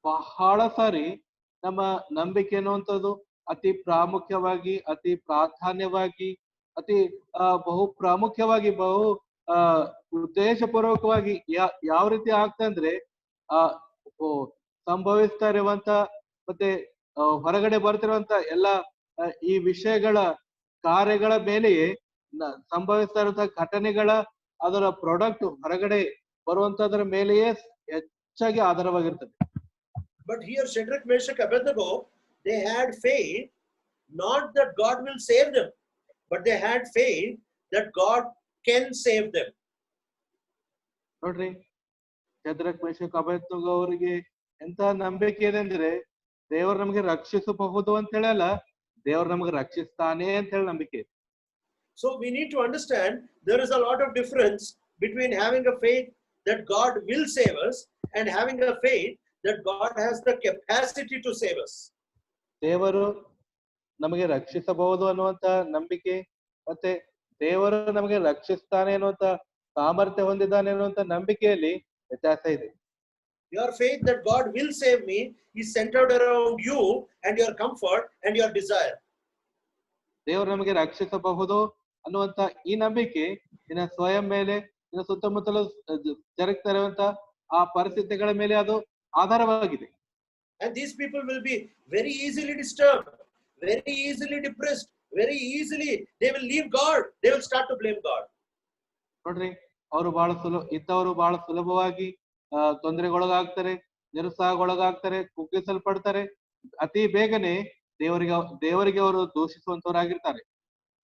ಬಹಳ ಸಾರಿ ನಮ್ಮ ನಂಬಿಕೆ ಅನ್ನುವಂಥದ್ದು ಅತಿ ಪ್ರಾಮುಖ್ಯವಾಗಿ, ಅತಿ ಪ್ರಾಧಾನ್ಯವಾಗಿ, ಅತಿ ಬಹು ಪ್ರಾಮುಖ್ಯವಾಗಿ, ಬಹು ಉದ್ದೇಶಪೂರ್ವಕವಾಗಿ ಯಾವ ರೀತಿ ಆಗ್ತಂದ್ರೆ ಸಂಭವಿಸ್ತಾ ಇರುವಂತ ಮತ್ತೆ ಹೊರಗಡೆ ಬರ್ತಿರುವಂತ ಎಲ್ಲ ಈ ವಿಷಯಗಳ ಕಾರ್ಯಗಳ ಮೇಲೆಯೇ, ಸಂಭವಿಸ್ತಾ ಇರುವಂತಹ ಘಟನೆಗಳ ಅದರ ಪ್ರಾಡಕ್ಟ್ ಹೊರಗಡೆ ಬರುವಂತದ್ರ ಮೇಲೆಯೇ ಹೆಚ್ಚಾಗಿ ಆಧಾರವಾಗಿರ್ತದೆ. But here Shadrach, Meshach, Abednego, they had faith not that God will save them, but they had faith that God can save them. ನೋಡ್ರಿ, ಶದ್ರಕ್, ಮೇಷಕ್, ಅಬೇದ್ನೆಗೋ ಅವರಿಗೆ ಎಂತ ನಂಬಿಕೆ ಇದೆ ಅಂದ್ರೆ, ದೇವರು ನಮಗೆ ರಕ್ಷಿಸಬಹುದು ಅಂತ ಹೇಳಲ್ಲ, ದೇವರು ನಮಗೆ ರಕ್ಷಿಸ್ತಾನೆ ಅಂತ ಹೇಳಿ ನಂಬಿಕೆ ಇದೆ. So we need to understand there is a lot of difference between having a faith that God will save us and having a faith that God has the capacity to save us. ದೇವರು ನಮಗೆ ರಕ್ಷಿಸಬಹುದು ಅನ್ನುವಂತ ನಂಬಿಕೆ ಮತ್ತೆ ದೇವರು ನಮಗೆ ರಕ್ಷಿಸ್ತಾನೆ ಅನ್ನುವಂತ ಸಾಮರ್ಥ್ಯ ಹೊಂದಿದ್ದಾನೆ ಅನ್ನುವಂತ ನಂಬಿಕೆಯಲ್ಲಿ ವ್ಯತ್ಯಾಸ ಇದೆ. Your faith that God will save me is centered around you and your comfort and your desire. ದೇವರು ನಮಗೆ ರಕ್ಷಿಸಬಹುದು ಅನ್ನುವಂತ ಈ ನಂಬಿಕೆ ನಿನ್ನ ಸ್ವಯಂ ಮೇಲೆ, ನಿನ್ನ ಸುತ್ತಮುತ್ತಲು ಜರುಗ್ತಾ ಇರುವಂತ ಆ ಪರಿಸ್ಥಿತಿಗಳ ಮೇಲೆ ಅದು ಆಧಾರವಾಗಿದೆ. And these people will be very easily disturbed, very easily depressed, very easily they will leave God, they will start to blame God. ನೋಡ್ರಿ, ಅವರು ಇದ್ದವರು ಬಹಳ ಸುಲಭವಾಗಿ ತೊಂದರೆಗೊಳಗಾಗ್ತಾರೆ, ನಿರುತ್ಸಾಹಗೊಳಗಾಗ್ತಾರೆ, ಕುಗ್ಗಿಸಲ್ಪಡ್ತಾರೆ, ಅತಿ ಬೇಗನೆ ದೇವರಿಗೆ ಅವರು ದೂಷಿಸುವಂತವರಾಗಿರ್ತಾರೆ.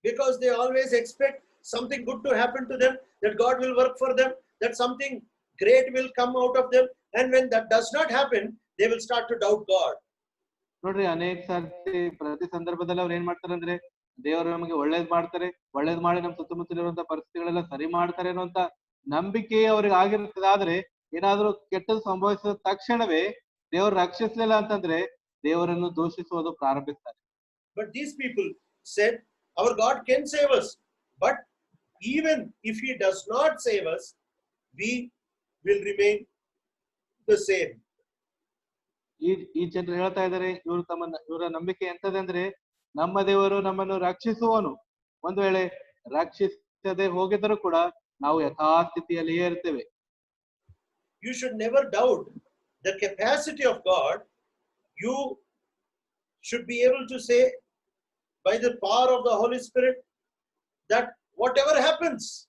Because they always expect something good to happen to them, that God will work for them, that something great will come out of them, and when that does not happen, they will start to doubt God. ನೋಡ್ರಿ, ಅನೇಕ ಸಾರಿ ಪ್ರತಿ ಸಂದರ್ಭದಲ್ಲಿ ಅವ್ರು ಏನ್ ಮಾಡ್ತಾರೆ ಅಂದ್ರೆ, ದೇವರು ನಮಗೆ ಒಳ್ಳೇದ್ ಮಾಡ್ತಾರೆ, ಒಳ್ಳೇದ್ ಮಾಡಿ ನಮ್ಮ ಸುತ್ತಮುತ್ತಲಿರುವಂತ ಪರಿಸ್ಥಿತಿಗಳೆಲ್ಲ ಸರಿ ಮಾಡ್ತಾರೆ ಅನ್ನುವಂತ ನಂಬಿಕೆ ಅವ್ರಿಗೆ ಆಗಿರ್ತದೆ. ಆದ್ರೆ ಏನಾದ್ರೂ ಕೆಟ್ಟದ್ದು ಸಂಭವಿಸಿದ ತಕ್ಷಣವೇ ದೇವರು ರಕ್ಷಿಸ್ಲಿಲ್ಲ ಅಂತಂದ್ರೆ ದೇವರನ್ನು ದೂಷಿಸುವುದು ಪ್ರಾರಂಭಿಸ್ತಾರೆ. But these people said, our God can save us, but even if he does not save us, we will remain the same. ಈ ಜನರು ಹೇಳ್ತಾ ಇದ್ದಾರೆ, ಇವರ ನಂಬಿಕೆ ಎಂತದೆ ಅಂದ್ರೆ, ನಮ್ಮ ದೇವರು ನಮ್ಮನ್ನು ರಕ್ಷಿಸುವನು, ಒಂದು ವೇಳೆ ರಕ್ಷಿಸದೆ ಹೋಗಿದ್ದರೂ ಕೂಡ ನಾವು ಯಥಾಸ್ಥಿತಿಯಲ್ಲಿಯೇ ಇರ್ತೇವೆ. you should never doubt the capacity of God. You should be able to say by the power of the Holy Spirit that whatever happens,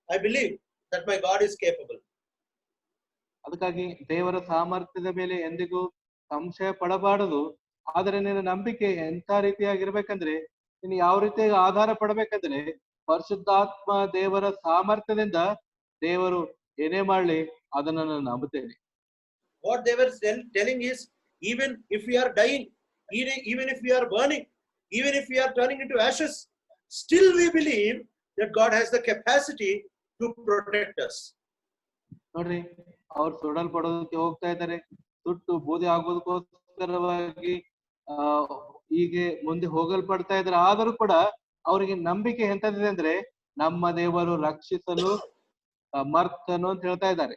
I believe that my God is capable. ಅದಕ್ಕಾಗಿ ದೇವರ ಸಾಮರ್ಥ್ಯದ ಮೇಲೆ ಎಂದಿಗೂ ಸಂಶಯ ಪಡಬಾರದು. ಆದರೆ ನಿನ್ನ ನಂಬಿಕೆ ಎಂಥ ರೀತಿಯಾಗಿರ್ಬೇಕಂದ್ರೆ, ನೀನು ಯಾವ ರೀತಿಯಾಗಿ ಆಧಾರ ಪಡಬೇಕಂದ್ರೆ, ಪರಿಶುದ್ಧಾತ್ಮ ದೇವರ ಸಾಮರ್ಥ್ಯದಿಂದ ದೇವರು ಏನೇ ಮಾಡ್ಲಿ ಅದನ್ನ ನಾನು ನಂಬುತ್ತೇನೆ. What they were telling is, even if we are dying, even if we are burning, even if we are turning into ashes, still we believe that God has the capacity to protect us. ನೋಡ್ರಿ, ಅವ್ರು ಸುಡಲ್ಪಡೋದಕ್ಕೆ ಹೋಗ್ತಾ ಇದ್ದಾರೆ, ಸುಟ್ಟು ಬೂದಿ ಆಗೋದಕ್ಕೋಸ್ಕರವಾಗಿ ಹೀಗೆ ಮುಂದೆ ಹೋಗಲ್ಪಡ್ತಾ ಇದ್ದಾರೆ. ಆದರೂ ಕೂಡ ಅವರಿಗೆ ನಂಬಿಕೆ ಎಂತದಿದೆ ಅಂದ್ರೆ, ನಮ್ಮ ದೇವರು ರಕ್ಷಿಸಲು ಸಮರ್ಥನು ಅಂತ ಹೇಳ್ತಾ ಇದ್ದಾರೆ.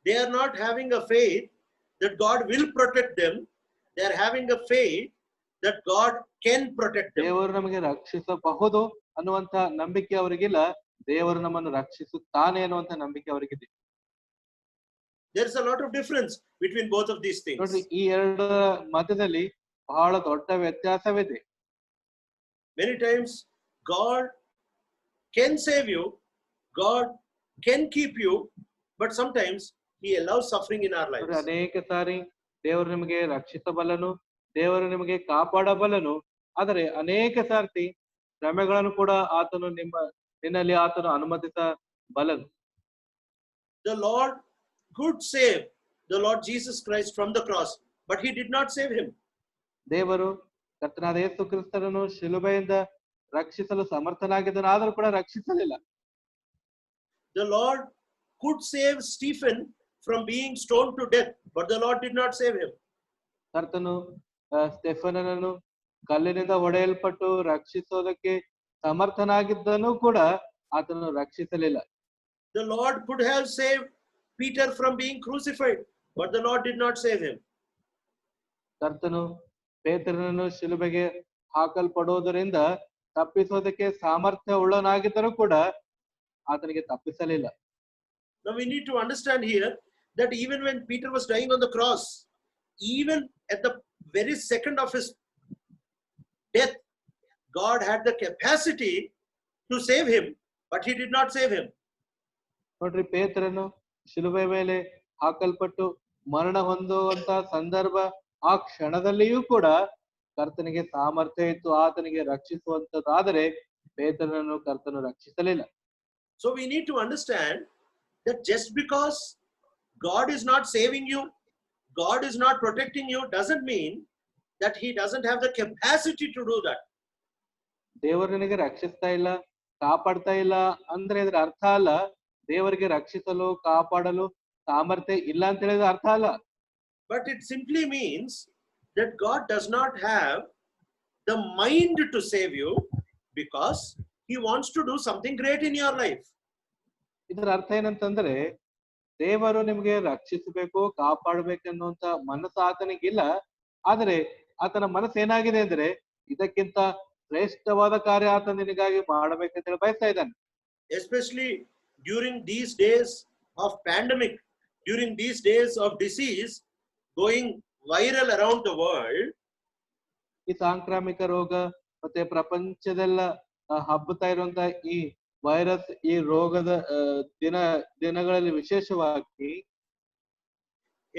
They are not having a faith that God will protect them. They are having a faith that God can protect them. ದೇವರು ನಮಗೆ ರಕ್ಷಿಸಬಹುದು ಅನ್ನುವಂತ ನಂಬಿಕೆ ಅವರಿಗಿಲ್ಲ, ದೇವರು ನಮ್ಮನ್ನು ರಕ್ಷಿಸುತ್ತಾನೆ ಅನ್ನುವಂತ ನಂಬಿಕೆ ಅವರಿಗಿದೆ. There is a lot of difference between both of these things. ನೋಡ್ರಿ, ಈ ಎರಡರ ಮಧ್ಯದಲ್ಲಿ ಬಹಳ ದೊಡ್ಡ ವ್ಯತ್ಯಾಸವಿದೆ. Many times God can save you, God can keep you, but sometimes He allows suffering in our lives. ಅನೇಕ ಸಾರಿ ದೇವರು ನಿಮಗೆ ರಕ್ಷಿಸಬಲ್ಲನು, ದೇವರು ನಿಮಗೆ ಕಾಪಾಡಬಲ್ಲನು. ಆದರೆ ಅನೇಕ ಸಾರ್ತಿ ಶ್ರಮೆಗಳನ್ನು ಕೂಡ ಆತನು ನಿನ್ನಲ್ಲಿ ಆತನು ಅನುಮತಿಸಬಲ್ಲನು. The Lord could save the Lord Jesus Christ from the cross, but He did not save Him. ದೇವರು ಕರ್ತನಾದ ಯೇಸು ಕ್ರಿಸ್ತನನ್ನು ಶಿಲುಬೆಯಿಂದ ರಕ್ಷಿಸಲು ಸಮರ್ಥನಾಗಿದ್ದನು, ಆದರೂ ಕೂಡ ರಕ್ಷಿಸಲಿಲ್ಲ. The Lord could save Stephen from being stoned to death, but the Lord did not save him. ಕರ್ತನು ಸ್ಟೆಫನನನ್ನು ಕಲ್ಲಿನಿಂದ ಹೊಡೆಯಲ್ಪಟ್ಟು ರಕ್ಷಿಸೋದಕ್ಕೆ ಸಮರ್ಥನಾಗಿದ್ದನು ಕೂಡ ಆತನು ರಕ್ಷಿಸಲಿಲ್ಲ. The Lord could have saved Peter from being crucified, but the Lord did not save him. ಕರ್ತನು ಪೇತ್ರನನ್ನು ಶಿಲುಬೆಗೆ ಹಾಕಲ್ಪಡುವುದರಿಂದ ತಪ್ಪಿಸೋದಕ್ಕೆ ಸಾಮರ್ಥ್ಯ ಉಳ್ಳನಾಗಿದ್ದರೂ ಕೂಡ ಆತನಿಗೆ ತಪ್ಪಿಸಲಿಲ್ಲ. Now we need to understand here that even when Peter was dying on the cross, even at the very second of his death, God had the capacity to save him, but He did not save him. ನೋಡ್ರಿ, ಪೇತ್ರನು ಶಿಲುಬೆ ಮೇಲೆ ಹಾಕಲ್ಪಟ್ಟು ಮರಣ ಹೊಂದುವಂತ ಸಂದರ್ಭ ಆ ಕ್ಷಣದಲ್ಲಿಯೂ ಕೂಡ ಕರ್ತನಿಗೆ ಸಾಮರ್ಥ್ಯ ಇತ್ತು ಆತನಿಗೆ ರಕ್ಷಿಸುವಂತದ್ದಾದರೆ ಪೇತ್ರನನ್ನು ಕರ್ತನು ರಕ್ಷಿಸಲಿಲ್ಲ. So we need to understand that just because God is not saving you, God is not protecting you, doesn't mean that He doesn't have the capacity to do that. ದೇವರು ನಿನಗೆ ರಕ್ಷಿಸ್ತಾ ಇಲ್ಲ, ಕಾಪಾಡ್ತಾ ಇಲ್ಲ ಅಂದ್ರೆ ಇದ್ರ ಅರ್ಥ ಅಲ್ಲ ದೇವರಿಗೆ ರಕ್ಷಿಸಲು ಕಾಪಾಡಲು ಸಾಮರ್ಥ್ಯ ಇಲ್ಲ ಅಂತ ಹೇಳಿದ ಅರ್ಥ ಅಲ್ಲ. But it simply means that God does not have the mind to save you because He wants to do something great in your life. ಇದರ ಅರ್ಥ ಏನಂತಂದ್ರೆ, ದೇವರು ನಿಮ್ಗೆ ರಕ್ಷಿಸಬೇಕು ಕಾಪಾಡಬೇಕನ್ನುವಂತ ಮನಸ್ಸು ಆತನಿಗಿಲ್ಲ, ಆದ್ರೆ ಆತನ ಮನಸ್ಸು ಏನಾಗಿದೆ ಅಂದ್ರೆ ಇದಕ್ಕಿಂತ ಶ್ರೇಷ್ಠವಾದ ಕಾರ್ಯ ಆತ ನಿನಗಾಗಿ ಮಾಡಬೇಕಂತ ಹೇಳಿ ಬಯಸ್ತಾ ಇದ್ದಾನೆ. Especially during these days of pandemic, during these days of disease going viral around the world, ಈ ಸಾಂಕ್ರಾಮಿಕ ರೋಗ ಮತ್ತೆ ಪ್ರಪಂಚದೆಲ್ಲ ಹಬ್ಬುತ್ತಾ ಇರುವಂತ ಈ ವೈರಸ್, ಈ ರೋಗದ ದಿನಗಳಲ್ಲಿ ವಿಶೇಷವಾಗಿ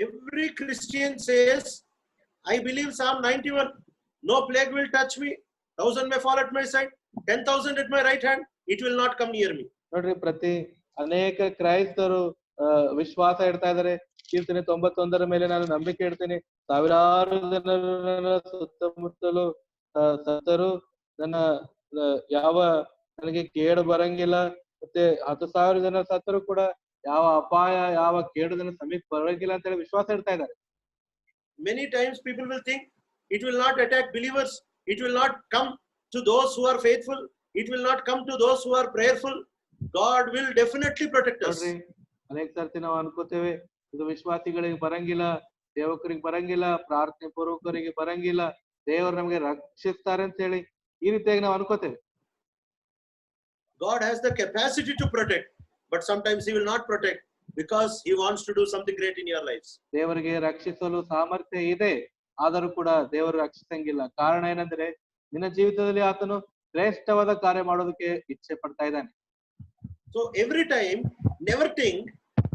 every Christian says, I believe Psalm 91, no plague will touch me, 1,000 may fall at my side, 10,000 at my right hand, it will not come near me. ನೋಡ್ರಿ, ಪ್ರತಿ ಅನೇಕ ಕ್ರೈಸ್ತರು ವಿಶ್ವಾಸ ಇಡ್ತಾ ಇದಾರೆ, ಕೀರ್ತನೆ 91 ಮೇಲೆ ನಾನು ನಂಬಿಕೆ ಇಡ್ತೀನಿ, ಸಾವಿರಾರು ಜನರು ನನ್ನ ಸುತ್ತಮುತ್ತಲು ಸತ್ತರು, ನನ್ನ ಯಾವ ನನಗೆ ಕೇಡು ಬರಂಗಿಲ್ಲ, ಮತ್ತೆ 10,000 ಜನ ಸತ್ತರು ಕೂಡ ಯಾವ ಅಪಾಯ ಯಾವ ಕೇಡು ನನ್ನ ಸಮೀಪ ಬರಂಗಿಲ್ಲ ಅಂತ ಹೇಳಿ ವಿಶ್ವಾಸ ಇಡ್ತಾ ಇದ್ದಾರೆ. Many times people will think it will not attack believers, it will not come to those who are faithful, it will not come to those who are prayerful. God will definitely protect us. ನೋಡ್ರಿ, ಅನೇಕ ಸರ್ತಿ ನಾವು ಅನ್ಕೋತೇವೆ ಇದು ವಿಶ್ವಾಸಿಗಳಿಗೆ ಬರಂಗಿಲ್ಲ, ಸೇವಕರಿಗೆ ಬರಂಗಿಲ್ಲ, ಪ್ರಾರ್ಥನೆ ಪೂರ್ವಕರಿಗೆ ಬರಂಗಿಲ್ಲ, ದೇವರು ನಮಗೆ ರಕ್ಷಿಸ್ತಾರೆ ಅಂತ ಹೇಳಿ ಈ ರೀತಿಯಾಗಿ ನಾವು ಅನ್ಕೋತೇವೆ. God has the capacity to protect, but sometimes He will not protect because he wants to do something great in your lives. ದೇವರಿಗೆ ರಕ್ಷಿಸಲು ಸಾಮರ್ಥ್ಯ ಇದೆ, ಆದರೂ ಕೂಡ ದೇವರು ರಕ್ಷಿಸಂಗಿಲ್ಲ. ಕಾರಣ ಏನಂದ್ರೆ ನಿನ್ನ ಜೀವಿತದಲ್ಲಿ ಆತನು ಶ್ರೇಷ್ಠವಾದ ಕಾರ್ಯ ಮಾಡೋದಕ್ಕೆ ಇಚ್ಛೆ ಪಡ್ತಾ ಇದ್ದಾನೆ. So every time, never think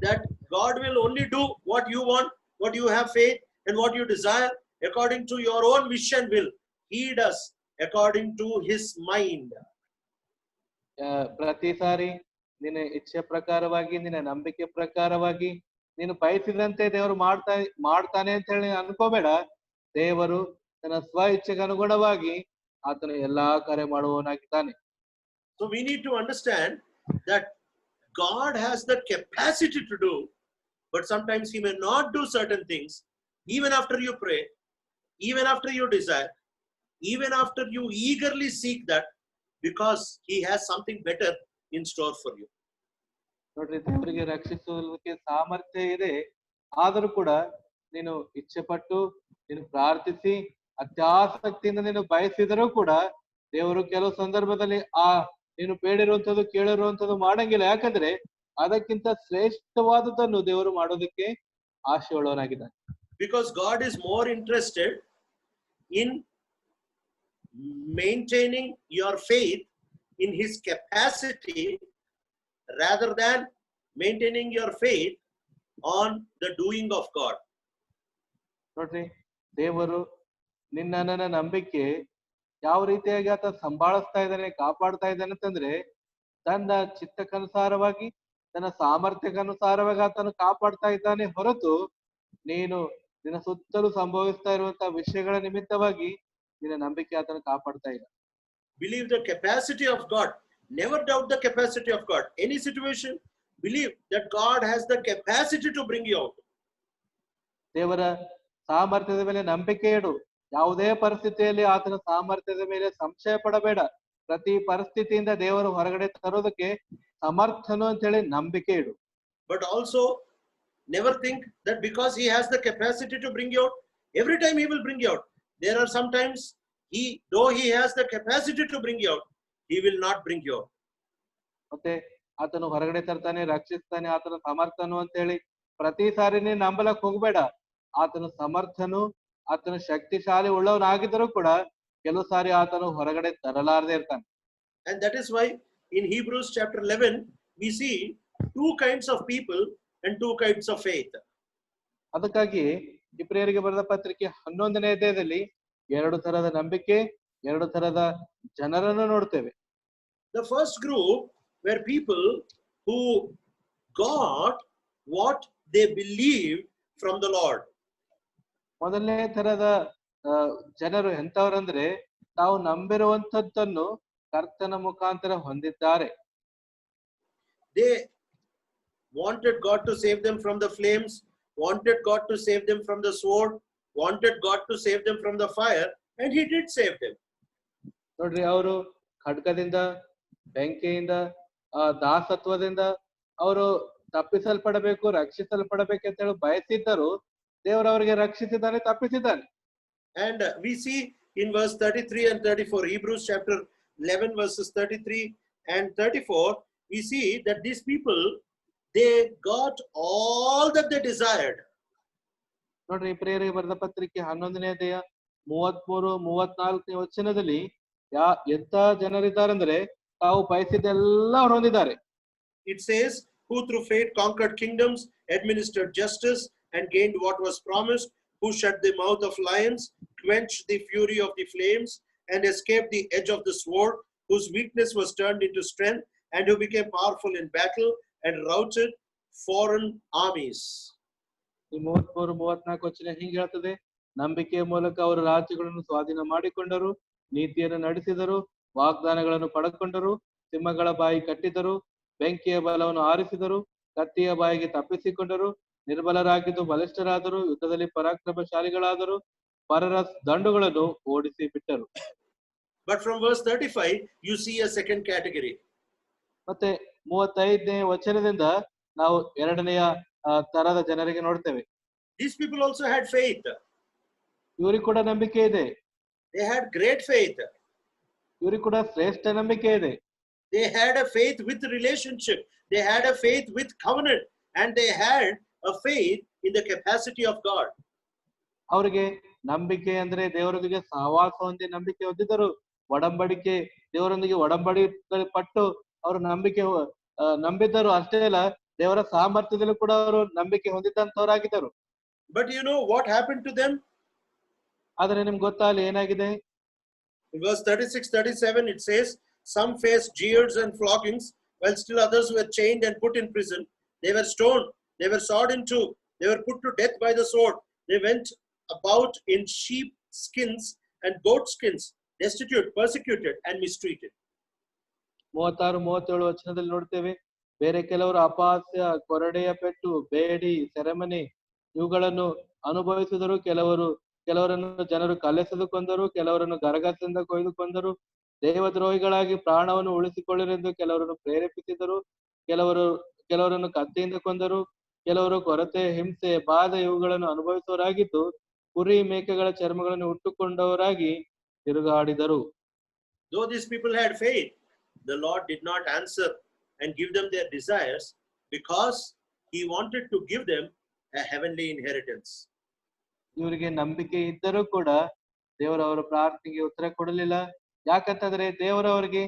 that God will only do what you want, what you have faith, and what you desire according to your own wish and will. He does according to his mind. ಪ್ರತಿ ಸಾರಿ ನಿನ್ನ ಇಚ್ಛೆ ಪ್ರಕಾರವಾಗಿ, ನಿನ್ನ ನಂಬಿಕೆ ಪ್ರಕಾರವಾಗಿ ನೀನು ಬಯಸಿದಂತೆ ದೇವರು ಮಾಡ್ತಾನೆ ಅಂತ ಹೇಳಿ ಅನ್ಕೋಬೇಡ. ದೇವರು ತನ್ನ ಸ್ವ ಇಚ್ಛೆಗೆ ಅನುಗುಣವಾಗಿ ಆತನು ಎಲ್ಲಾ ಕಾರ್ಯ ಮಾಡುವವನಾಗಿದ್ದಾನೆ. So we need to understand that God has the capacity to do, but sometimes he may not do certain things even after you pray, even after you desire, even after you eagerly seek that, because he has something better in store for you. ನೋಡ್ರಿ, ದೇವರಿಗೆ ರಕ್ಷಿಸುವುದಕ್ಕೆ ಸಾಮರ್ಥ್ಯ ಇದೆ, ಆದರೂ ಕೂಡ ನೀನು ಇಚ್ಛೆ ಪಟ್ಟು ನೀನು ಪ್ರಾರ್ಥಿಸಿ ಅತ್ಯಾಸಕ್ತಿಯಿಂದ ನೀನು ಬಯಸಿದರೂ ಕೂಡ ದೇವರು ಕೆಲವು ಸಂದರ್ಭದಲ್ಲಿ ನೀನು ಬೇಡಿರುವಂತದ್ದು ಕೇಳಿರುವಂತದ್ದು ಮಾಡಂಗಿಲ್ಲ. ಯಾಕಂದ್ರೆ ಅದಕ್ಕಿಂತ ಶ್ರೇಷ್ಠವಾದದನ್ನು ದೇವರು ಮಾಡೋದಕ್ಕೆ ಆಶೆ ಉಳ್ಳವನಾಗಿದ್ದಾನೆ. Because God is more interested in maintaining your faith in his capacity rather than maintaining your faith on the doing of God. ನೋಡ್ರಿ, ದೇವರು ನನ್ನ ನಂಬಿಕೆ ಯಾವ ರೀತಿಯಾಗಿ ಆತ ಸಂಭಾಳಿಸ್ತಾ ಇದ್ದಾನೆ, ಕಾಪಾಡ್ತಾ ಇದ್ದಾನೆ ಅಂತಂದ್ರೆ ತನ್ನ ಚಿತ್ತಕ್ಕನುಸಾರವಾಗಿ, ತನ್ನ ಸಾಮರ್ಥ್ಯಕ್ಕನುಸಾರವಾಗಿ ಆತನು ಕಾಪಾಡ್ತಾ ಇದ್ದಾನೆ ಹೊರತು ನೀನು ನಿನ್ನ ಸುತ್ತಲೂ ಸಂಭವಿಸ್ತಾ ಇರುವಂತಹ ವಿಷಯಗಳ ನಿಮಿತ್ತವಾಗಿ ನಿನ್ನ ನಂಬಿಕೆ ಆತನು ಕಾಪಾಡ್ತಾ ಇಲ್ಲ. Believe the capacity of God. Never doubt the capacity of God. Any situation, believe that God has the capacity to bring you out. ದೇವರ ಸಾಮರ್ಥ್ಯದ ಮೇಲೆ ನಂಬಿಕೆ ಇಡು. ಯಾವುದೇ ಪರಿಸ್ಥಿತಿಯಲ್ಲಿ ಆತನ ಸಾಮರ್ಥ್ಯದ ಮೇಲೆ ಸಂಶಯ ಪಡಬೇಡ. ಪ್ರತಿ ಪರಿಸ್ಥಿತಿಯಿಂದ ದೇವರು ಹೊರಗಡೆ ತರೋದಕ್ಕೆ ಸಮರ್ಥನು ಅಂತ ಹೇಳಿ ನಂಬಿಕೆ ಇಡು. But also never think that because he has the capacity to bring you out, every time he will bring you out. There are sometimes though he has the capacity to bring you out, he will not bring you out. ಮತ್ತೆ ಆತನು ಹೊರಗಡೆ ತರ್ತಾನೆ, ರಕ್ಷಿಸ್ತಾನೆ, ಆತನ ಸಮರ್ಥನು ಅಂತ ಹೇಳಿ ಪ್ರತಿ ಸಾರಿ ನೀನು ನಂಬಲಕ್ ಹೋಗ್ಬೇಡ. ಆತನು ಸಮರ್ಥನು, ಆತನು ಶಕ್ತಿಶಾಲಿ ಉಳ್ಳವನಾಗಿದ್ದರೂ ಕೂಡ ಕೆಲವು ಸಾರಿ ಆತನು ಹೊರಗಡೆ ತರಲಾರದೆ ಇರ್ತಾನೆ. And that is why in Hebrews chapter 11 we see two kinds of people and two kinds of faith. ಅದಕ್ಕಾಗಿ ಇಬ್ರಿಯರಿಗೆ ಬರೆದ ಪತ್ರಿಕೆ 11ನೇ ಅಧ್ಯಾಯದಲ್ಲಿ ಎರಡು ತರದ ನಂಬಿಕೆ, ಎರಡು ತರದ ಜನರನ್ನು ನೋಡ್ತೇವೆ. The first group were people who got what they believed from the Lord. ಮೊದಲನೇ ತರದ ಜನರು ಎಂತವರಂದ್ರೆ ತಾವು ನಂಬಿರುವಂತದ್ದನ್ನು ಕರ್ತನ ಮುಖಾಂತರ ಹೊಂದಿದ್ದಾರೆ. They wanted God to save them from the flames, wanted God to save them from the sword, wanted God to save them from the fire, and he did save them. ನೋಡ್ರಿ, ಅವರು ಖಡ್ಗದಿಂದ, ಬೆಂಕಿಯಿಂದ, ದಾಸತ್ವದಿಂದ ಅವರು ತಪ್ಪಿಸಲ್ಪಡಬೇಕು, ರಕ್ಷಿಸಲ್ಪಡಬೇಕಂತ ಹೇಳಿ ಬಯಸಿದ್ದರು. ದೇವರವರಿಗೆ ರಕ್ಷಿಸಿದ್ದಾನೆ, ತಪ್ಪಿಸಿದ್ದಾನೆ. And we see in verse 33 and 34, Hebrews chapter 11 verses 33 and 34, we see that these people, they got all that they desired. ನೋಡ್ರಿ, ಇಬ್ರಿಯರಿಗೆ ಬರೆದ ಪತ್ರಿಕೆ 11ನೇ ಅಧ್ಯಾಯ 33-34 ವಚನದಲ್ಲಿ ಎಂತ ಜನರಿದ್ದಾರಂದ್ರೆ ತಾವು ಬಯಸಿದ್ದೆಲ್ಲ ಅವರು ಹೊಂದಿದ್ದಾರೆ. It says, who through faith conquered kingdoms, administered justice, and gained what was promised, who shut the mouth of lions, quenched the fury of the flames, and escaped the edge of the sword, whose weakness was turned into strength, and who became powerful in battle and routed foreign armies. ಈ 33-34 ವಚನ ಹಿಂಗೆ ಹೇಳ್ತದೆ, ನಂಬಿಕೆಯ ಮೂಲಕ ಅವರು ರಾಜ್ಯಗಳನ್ನು ಸ್ವಾಧೀನ ಮಾಡಿಕೊಂಡರು, ನೀತಿಯನ್ನು ನಡೆಸಿದರು, ವಾಗ್ದಾನಗಳನ್ನು ಪಡೆದುಕೊಂಡರು, ಸಿಂಹಗಳ ಬಾಯಿ ಕಟ್ಟಿದರು, ಬೆಂಕಿಯ ಬಲವನ್ನು ಆರಿಸಿದರು, ಕತ್ತಿಯ ಬಾಯಿಗೆ ತಪ್ಪಿಸಿಕೊಂಡರು, ನಿರ್ಬಲರಾಗಿದ್ದು ಬಲಿಷ್ಠರಾದರು, ಯುದ್ಧದಲ್ಲಿ ಪರಾಕ್ರಮಶಾಲಿಗಳಾದರು, ಪರರ ದಂಡುಗಳನ್ನು ಓಡಿಸಿ ಬಿಟ್ಟರು. But from verse 35 you see a second category. ಮತ್ತೆ 35ನೇ ವಚನದಿಂದ ನಾವು ಎರಡನೆಯ ತರದ ಜನರಿಗೆ ನೋಡ್ತೇವೆ. These people also had faith. ಇವರಿಗೆ ಕೂಡ ನಂಬಿಕೆ ಇದೆ. They had great faith. ಇವರಿಗೆ ಕೂಡ ಶ್ರೇಷ್ಠ ನಂಬಿಕೆ ಇದೆ. They had a faith with relationship. They had a faith with covenant. and they had a faith in the capacity of God. ಅವರಿಗೆ ನಂಬಿಕೆ ಅಂದ್ರೆ ದೇವರೊಂದಿಗೆ ಸಹವಾಸ ಹೊಂದಿ ನಂಬಿಕೆ ಹೊಂದಿದರು. ಒಡಂಬಡಿಕೆ ದೇವರೊಂದಿಗೆ ಪಟ್ಟು ಅವರು ನಂಬಿದ್ದರು. ಅಷ್ಟೇ ಅಲ್ಲ, ದೇವರ ಸಾಮರ್ಥ್ಯದಲ್ಲೂ ಕೂಡ ಅವರು ನಂಬಿಕೆ ಹೊಂದಿದಂತವರಾಗಿದ್ದರು. But you know what happened to them? ಆದ್ರೆ ನಿಮ್ಗೆ ಗೊತ್ತಾ ಅಲ್ಲಿ ಏನಾಗಿದೆ? In verse 36-37 it says, some faced jeers and floggings, while still others were chained and put in prison. They were stoned, they were sawed in two, they were put to death by the sword. They went about in sheep skins and goat skins, destitute, persecuted and mistreated. 36-37 ವಚನದಲ್ಲಿ ನೋಡ್ತೇವೆ, ಬೇರೆ ಕೆಲವರು ಅಪಹಾಸ್ಯ, ಕೊರಡೆಯ ಪೆಟ್ಟು, ಬೇಡಿ, ಸೆರೆಮನೆ ಇವುಗಳನ್ನು ಅನುಭವಿಸಿದರು. ಕೆಲವರನ್ನು ಜನರು ಕಲ್ಲೆಸೆದು ಕೊಂದರು, ಕೆಲವರನ್ನು ಗರಗಸದಿಂದ ಕೊಯ್ದು ಕೊಂದರು. ದೇವದ್ರೋಹಿಗಳಾಗಿ ಪ್ರಾಣವನ್ನು ಉಳಿಸಿಕೊಳ್ಳರೆಂದು ಕೆಲವರನ್ನು ಪ್ರೇರೇಪಿಸಿದರು. ಕೆಲವರನ್ನು ಕತ್ತಿಯಿಂದ ಕೊಂದರು. ಕೆಲವರು ಕೊರತೆ, ಹಿಂಸೆ, ಬಾಧೆ ಇವುಗಳನ್ನು ಅನುಭವಿಸುವವರಾಗಿದ್ದು ಕುರಿ ಮೇಕೆಗಳ ಚರ್ಮಗಳನ್ನು ಉಟ್ಟುಕೊಂಡವರಾಗಿ ತಿರುಗಾಡಿದರು. Though these people had faith, the Lord did not answer and give them their desires, because he wanted to give them a heavenly inheritance. ಇವರಿಗೆ ನಂಬಿಕೆ ಇದ್ದರೂ ಕೂಡ ದೇವರವರ ಪ್ರಾರ್ಥನೆಗೆ ಉತ್ತರ ಕೊಡಲಿಲ್ಲ. ಯಾಕಂತಂದ್ರೆ ದೇವರವರಿಗೆ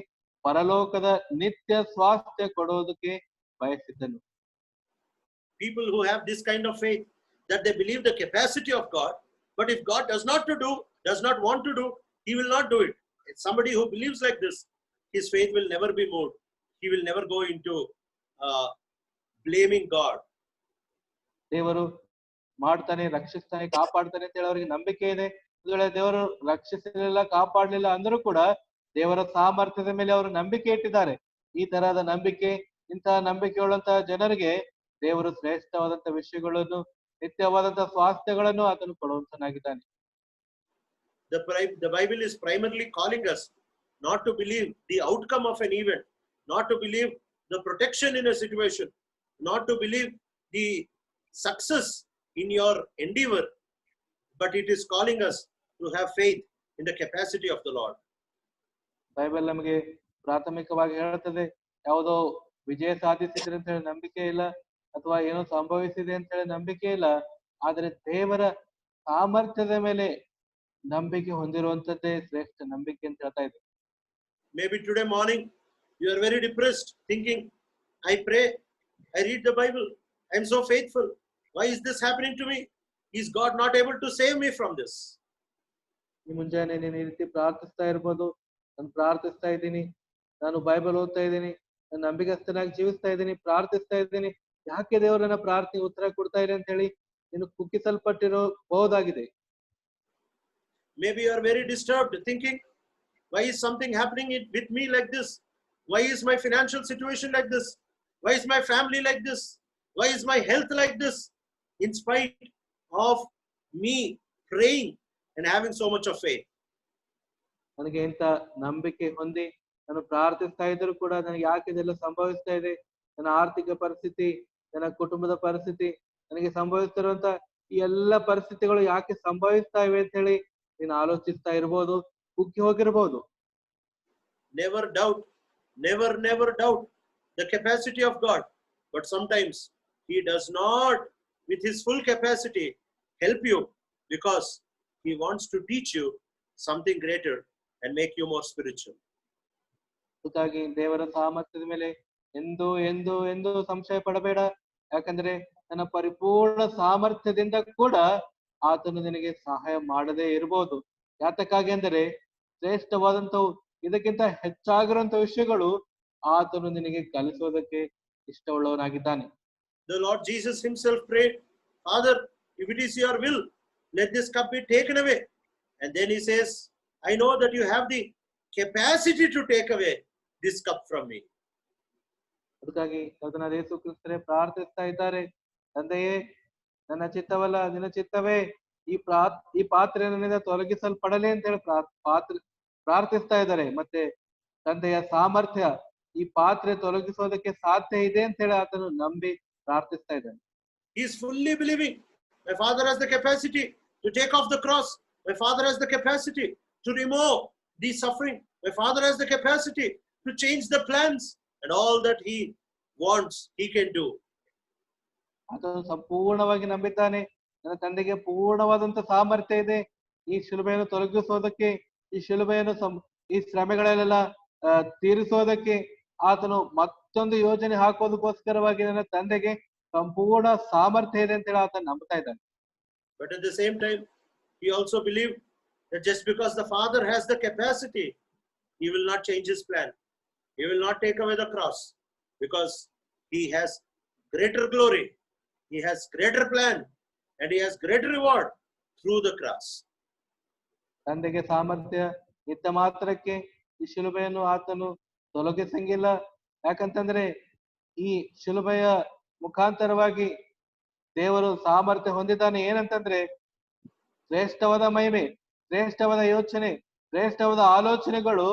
ಪರಲೋಕದ ನಿತ್ಯ ಸ್ವಾಸ್ಥ್ಯ ಕೊಡೋದಕ್ಕೆ ಬಯಸಿದ್ದನು. People who have this kind of faith, that they believe the capacity of God, but if God does not want to do, he will not do it. It's somebody who believes like this, his faith will never be moved. He will never go into blaming God. ದೇವರು ಮಾಡ್ತಾನೆ, ರಕ್ಷಿಸ್ತಾನೆ, ಕಾಪಾಡ್ತಾನೆ ಅಂತ ಹೇಳಿ ಅವರಿಗೆ ನಂಬಿಕೆ ಇದೆ. ದೇವರು ರಕ್ಷಿಸಲಿಲ್ಲ, ಕಾಪಾಡಲಿಲ್ಲ ಅಂದ್ರೂ ಕೂಡ ದೇವರ ಸಾಮರ್ಥ್ಯದ ಮೇಲೆ ಅವರು ನಂಬಿಕೆ ಇಟ್ಟಿದ್ದಾರೆ. ಈ ತರಹದ ನಂಬಿಕೆ, ಇಂತಹ ನಂಬಿಕೆ ಉಳ್ಳಂತಹ ಜನರಿಗೆ ದೇವರು ಶ್ರೇಷ್ಠವಾದಂತಹ ವಿಷಯಗಳನ್ನು, ನಿತ್ಯವಾದಂತಹ ಸ್ವಾಸ್ಥ್ಯಗಳನ್ನು ಆತನು ಕೊಡುವಂತನಾಗಿದ್ದಾನೆ. The Bible is primarily calling us not to believe the outcome of an event, not to believe the protection in a situation, not to believe the success in your endeavor, but it is calling us to have faith in the capacity of the Lord. Bible ನಮಗೆ ಪ್ರಾಥಮಿಕವಾಗಿ ಹೇಳುತ್ತದೆ, ಯಾವುದೋ ವಿಜಯ ಸಾಧಿಸಿದ್ರೆ ಅಂತ ಹೇಳಿ ನಂಬಿಕೆ ಇಲ್ಲ, ಅಥವಾ ಏನೋ ಸಂಭವಿಸಿದೆ ಅಂತ ಹೇಳಿ ನಂಬಿಕೆ ಇಲ್ಲ, ಆದ್ರೆ ದೇವರ ಸಾಮರ್ಥ್ಯದ ಮೇಲೆ ನಂಬಿಕೆ ಹೊಂದಿರುವಂತದ್ದೇ ಶ್ರೇಷ್ಠ ನಂಬಿಕೆ ಅಂತ ಹೇಳ್ತಾ ಇದೆ. Maybe today morning you are very depressed, thinking, I pray, I read the Bible, I am so faithful, why is this happening to me? Is God not able to save me from this? ಈ ಮುಂಜಾನೆ ನೀನು ಈ ರೀತಿ ಪ್ರಾರ್ಥಿಸ್ತಾ ಇರ್ಬೋದು, ನಾನು ಪ್ರಾರ್ಥಿಸ್ತಾ ಇದ್ದೀನಿ, ನಾನು Bible ಓದ್ತಾ ಇದ್ದೀನಿ, ನಾನು ನಂಬಿಕಸ್ಥನಾಗಿ ಜೀವಿಸ್ತಾ ಇದ್ದೀನಿ, ಪ್ರಾರ್ಥಿಸ್ತಾ ಇದ್ದೀನಿ, ಯಾಕೆ ದೇವರು ನನ್ನ ಪ್ರಾರ್ಥನೆ ಉತ್ತರ ಕೊಡ್ತಾ ಇದೆ ಅಂತ ಹೇಳಿ ನೀನು ಕುಗ್ಗಿಸಲ್ಪಟ್ಟಿರಬಹುದಾಗಿದೆ. Maybe you are very disturbed, thinking, why is something happening with me like this? Why is my financial situation like this? Why is my family like this? Why is my health like this? In spite of me praying and having so much of faith. ನನಗೆ ಇಂಥ ನಂಬಿಕೆ ಹೊಂದಿ ನಾನು ಪ್ರಾರ್ಥಿಸ್ತಾ ಇದ್ರು ಕೂಡ ನನಗೆ ಯಾಕೆ ಇದೆಲ್ಲ ಸಂಭವಿಸ್ತಾ ಇದೆ, ನನ್ನ ಆರ್ಥಿಕ ಪರಿಸ್ಥಿತಿ, ನನ್ನ ಕುಟುಂಬದ ಪರಿಸ್ಥಿತಿ, ನನಗೆ ಸಂಭವಿಸ್ತಿರುವಂತ ಈ ಎಲ್ಲ ಪರಿಸ್ಥಿತಿಗಳು ಯಾಕೆ ಸಂಭವಿಸ್ತಾ ಇವೆ ಅಂತ ಹೇಳಿ ನೀನು ಆಲೋಚಿಸ್ತಾ ಇರ್ಬೋದು, ಕುಗ್ಗಿ ಹೋಗಿರ್ಬೋದು. Never doubt the capacity of God, but sometimes he does not with his full capacity help you, because he wants to teach you something greater and make you more spiritual. ಹಾಗಾಗಿ ದೇವರ ಸಾಮರ್ಥ್ಯದ ಮೇಲೆ ಎಂದು ಎಂದು ಎಂದು ಸಂಶಯ ಪಡಬೇಡ. ಯಾಕಂದ್ರೆ ನನ್ನ ಪರಿಪೂರ್ಣ ಸಾಮರ್ಥ್ಯದಿಂದ ಕೂಡ ಆತನು ನಿನಗೆ ಸಹಾಯ ಮಾಡದೇ ಇರಬಹುದು. ಯಾತಕ್ಕಾಗಿ ಅಂದರೆ ಶ್ರೇಷ್ಠವಾದಂತವು, ಇದಕ್ಕಿಂತ ಹೆಚ್ಚಾಗಿರುವಂತ ವಿಷಯಗಳು ಆತನು ನಿನಗೆ ಕಲಿಸೋದಕ್ಕೆ ಇಷ್ಟವುಳ್ಳವನಾಗಿದ್ದಾನೆ. The Lord Jesus himself prayed, Father, if it is your will, let this cup be taken away. And then he says, I know that you have the capacity to take away this cup from me. ಅದಕ್ಕಾಗಿ ಕರ್ತನಾದ ಯೇಸು ಕ್ರಿಸ್ತರೇ ಪ್ರಾರ್ಥಿಸ್ತಾ ಇದ್ದಾರೆ, ತಂದೆಯೇ, ನನ್ನ ಚಿತ್ತವಲ್ಲ ನಿನ್ನ ಚಿತ್ತವೇ, ಈ ಪಾತ್ರೆ ನನ್ನಿಂದ ತೊಲಗಿಸಲ್ಪಡಲಿ ಅಂತ ಹೇಳಿ ಪ್ರಾರ್ಥಿಸ್ತಾ ಇದ್ದಾರೆ. ಮತ್ತೆ ತಂದೆಯ ಸಾಮರ್ಥ್ಯ ಈ ಪಾತ್ರೆ ತೊಲಗಿಸೋದಕ್ಕೆ ಸಾಧ್ಯ ಇದೆ ಅಂತ ಹೇಳಿ ಆತನು ನಂಬಿ ಪ್ರಾರ್ಥಿಸ್ತಾ ಇದ್ದಾನೆ. He is fully believing, my Father has the capacity to take off the cross, my Father has the capacity to remove the suffering, my Father has the capacity to change the plans, and all that he wants he can do. ಆತನು ಸಂಪೂರ್ಣವಾಗಿ ನಂಬಿದ್ದಾನೆ. ನನ್ನ ತಂದೆಗೆ ಪೂರ್ಣವಾದಂತ ಸಾಮರ್ಥ್ಯ ಇದೆ ಈ ಶಿಲುಬೆಯನ್ನು ತೊಲಗಿಸೋದಕ್ಕೆ, ಈ ಶಿಲುಬೆಯನ್ನು ಈ ಶ್ರಮೆಗಳಲ್ಲೆಲ್ಲ ತೀರಿಸೋದಕ್ಕೆ. ಆತನು ಮತ್ತೊಂದು ಯೋಜನೆ ಹಾಕೋದಕ್ಕೋಸ್ಕರವಾಗಿ ನನ್ನ ತಂದೆಗೆ ಸಂಪೂರ್ಣ ಸಾಮರ್ಥ್ಯ ಇದೆ ಅಂತ ಹೇಳಿ ಆತನು ನಂಬ್ತಾ ಇದ್ದಾನೆ. But at the same time, he also believed that just because the Father has the capacity, he will not change his plan. He will not take away the cross, because he has greater glory, he has greater plan, and he has greater reward through the cross. ತಂದೆಗೆ ಸಾಮರ್ಥ್ಯ ಇದ್ದ ಮಾತ್ರಕ್ಕೆ ಈ ಶಿಲುಬೆಯನ್ನು ಆತನು ತೊಲಗಿಸಂಗಿಲ್ಲ. ಯಾಕಂತಂದ್ರೆ ಈ ಶಿಲುಬೆಯ ಮುಖಾಂತರವಾಗಿ ದೇವರು ಸಾಮರ್ಥ್ಯ ಹೊಂದಿದ್ದಾನೆ. ಏನಂತಂದ್ರೆ ಶ್ರೇಷ್ಠವಾದ ಮಹಿಮೆ, ಶ್ರೇಷ್ಠವಾದ ಯೋಚನೆ, ಶ್ರೇಷ್ಠವಾದ ಆಲೋಚನೆಗಳು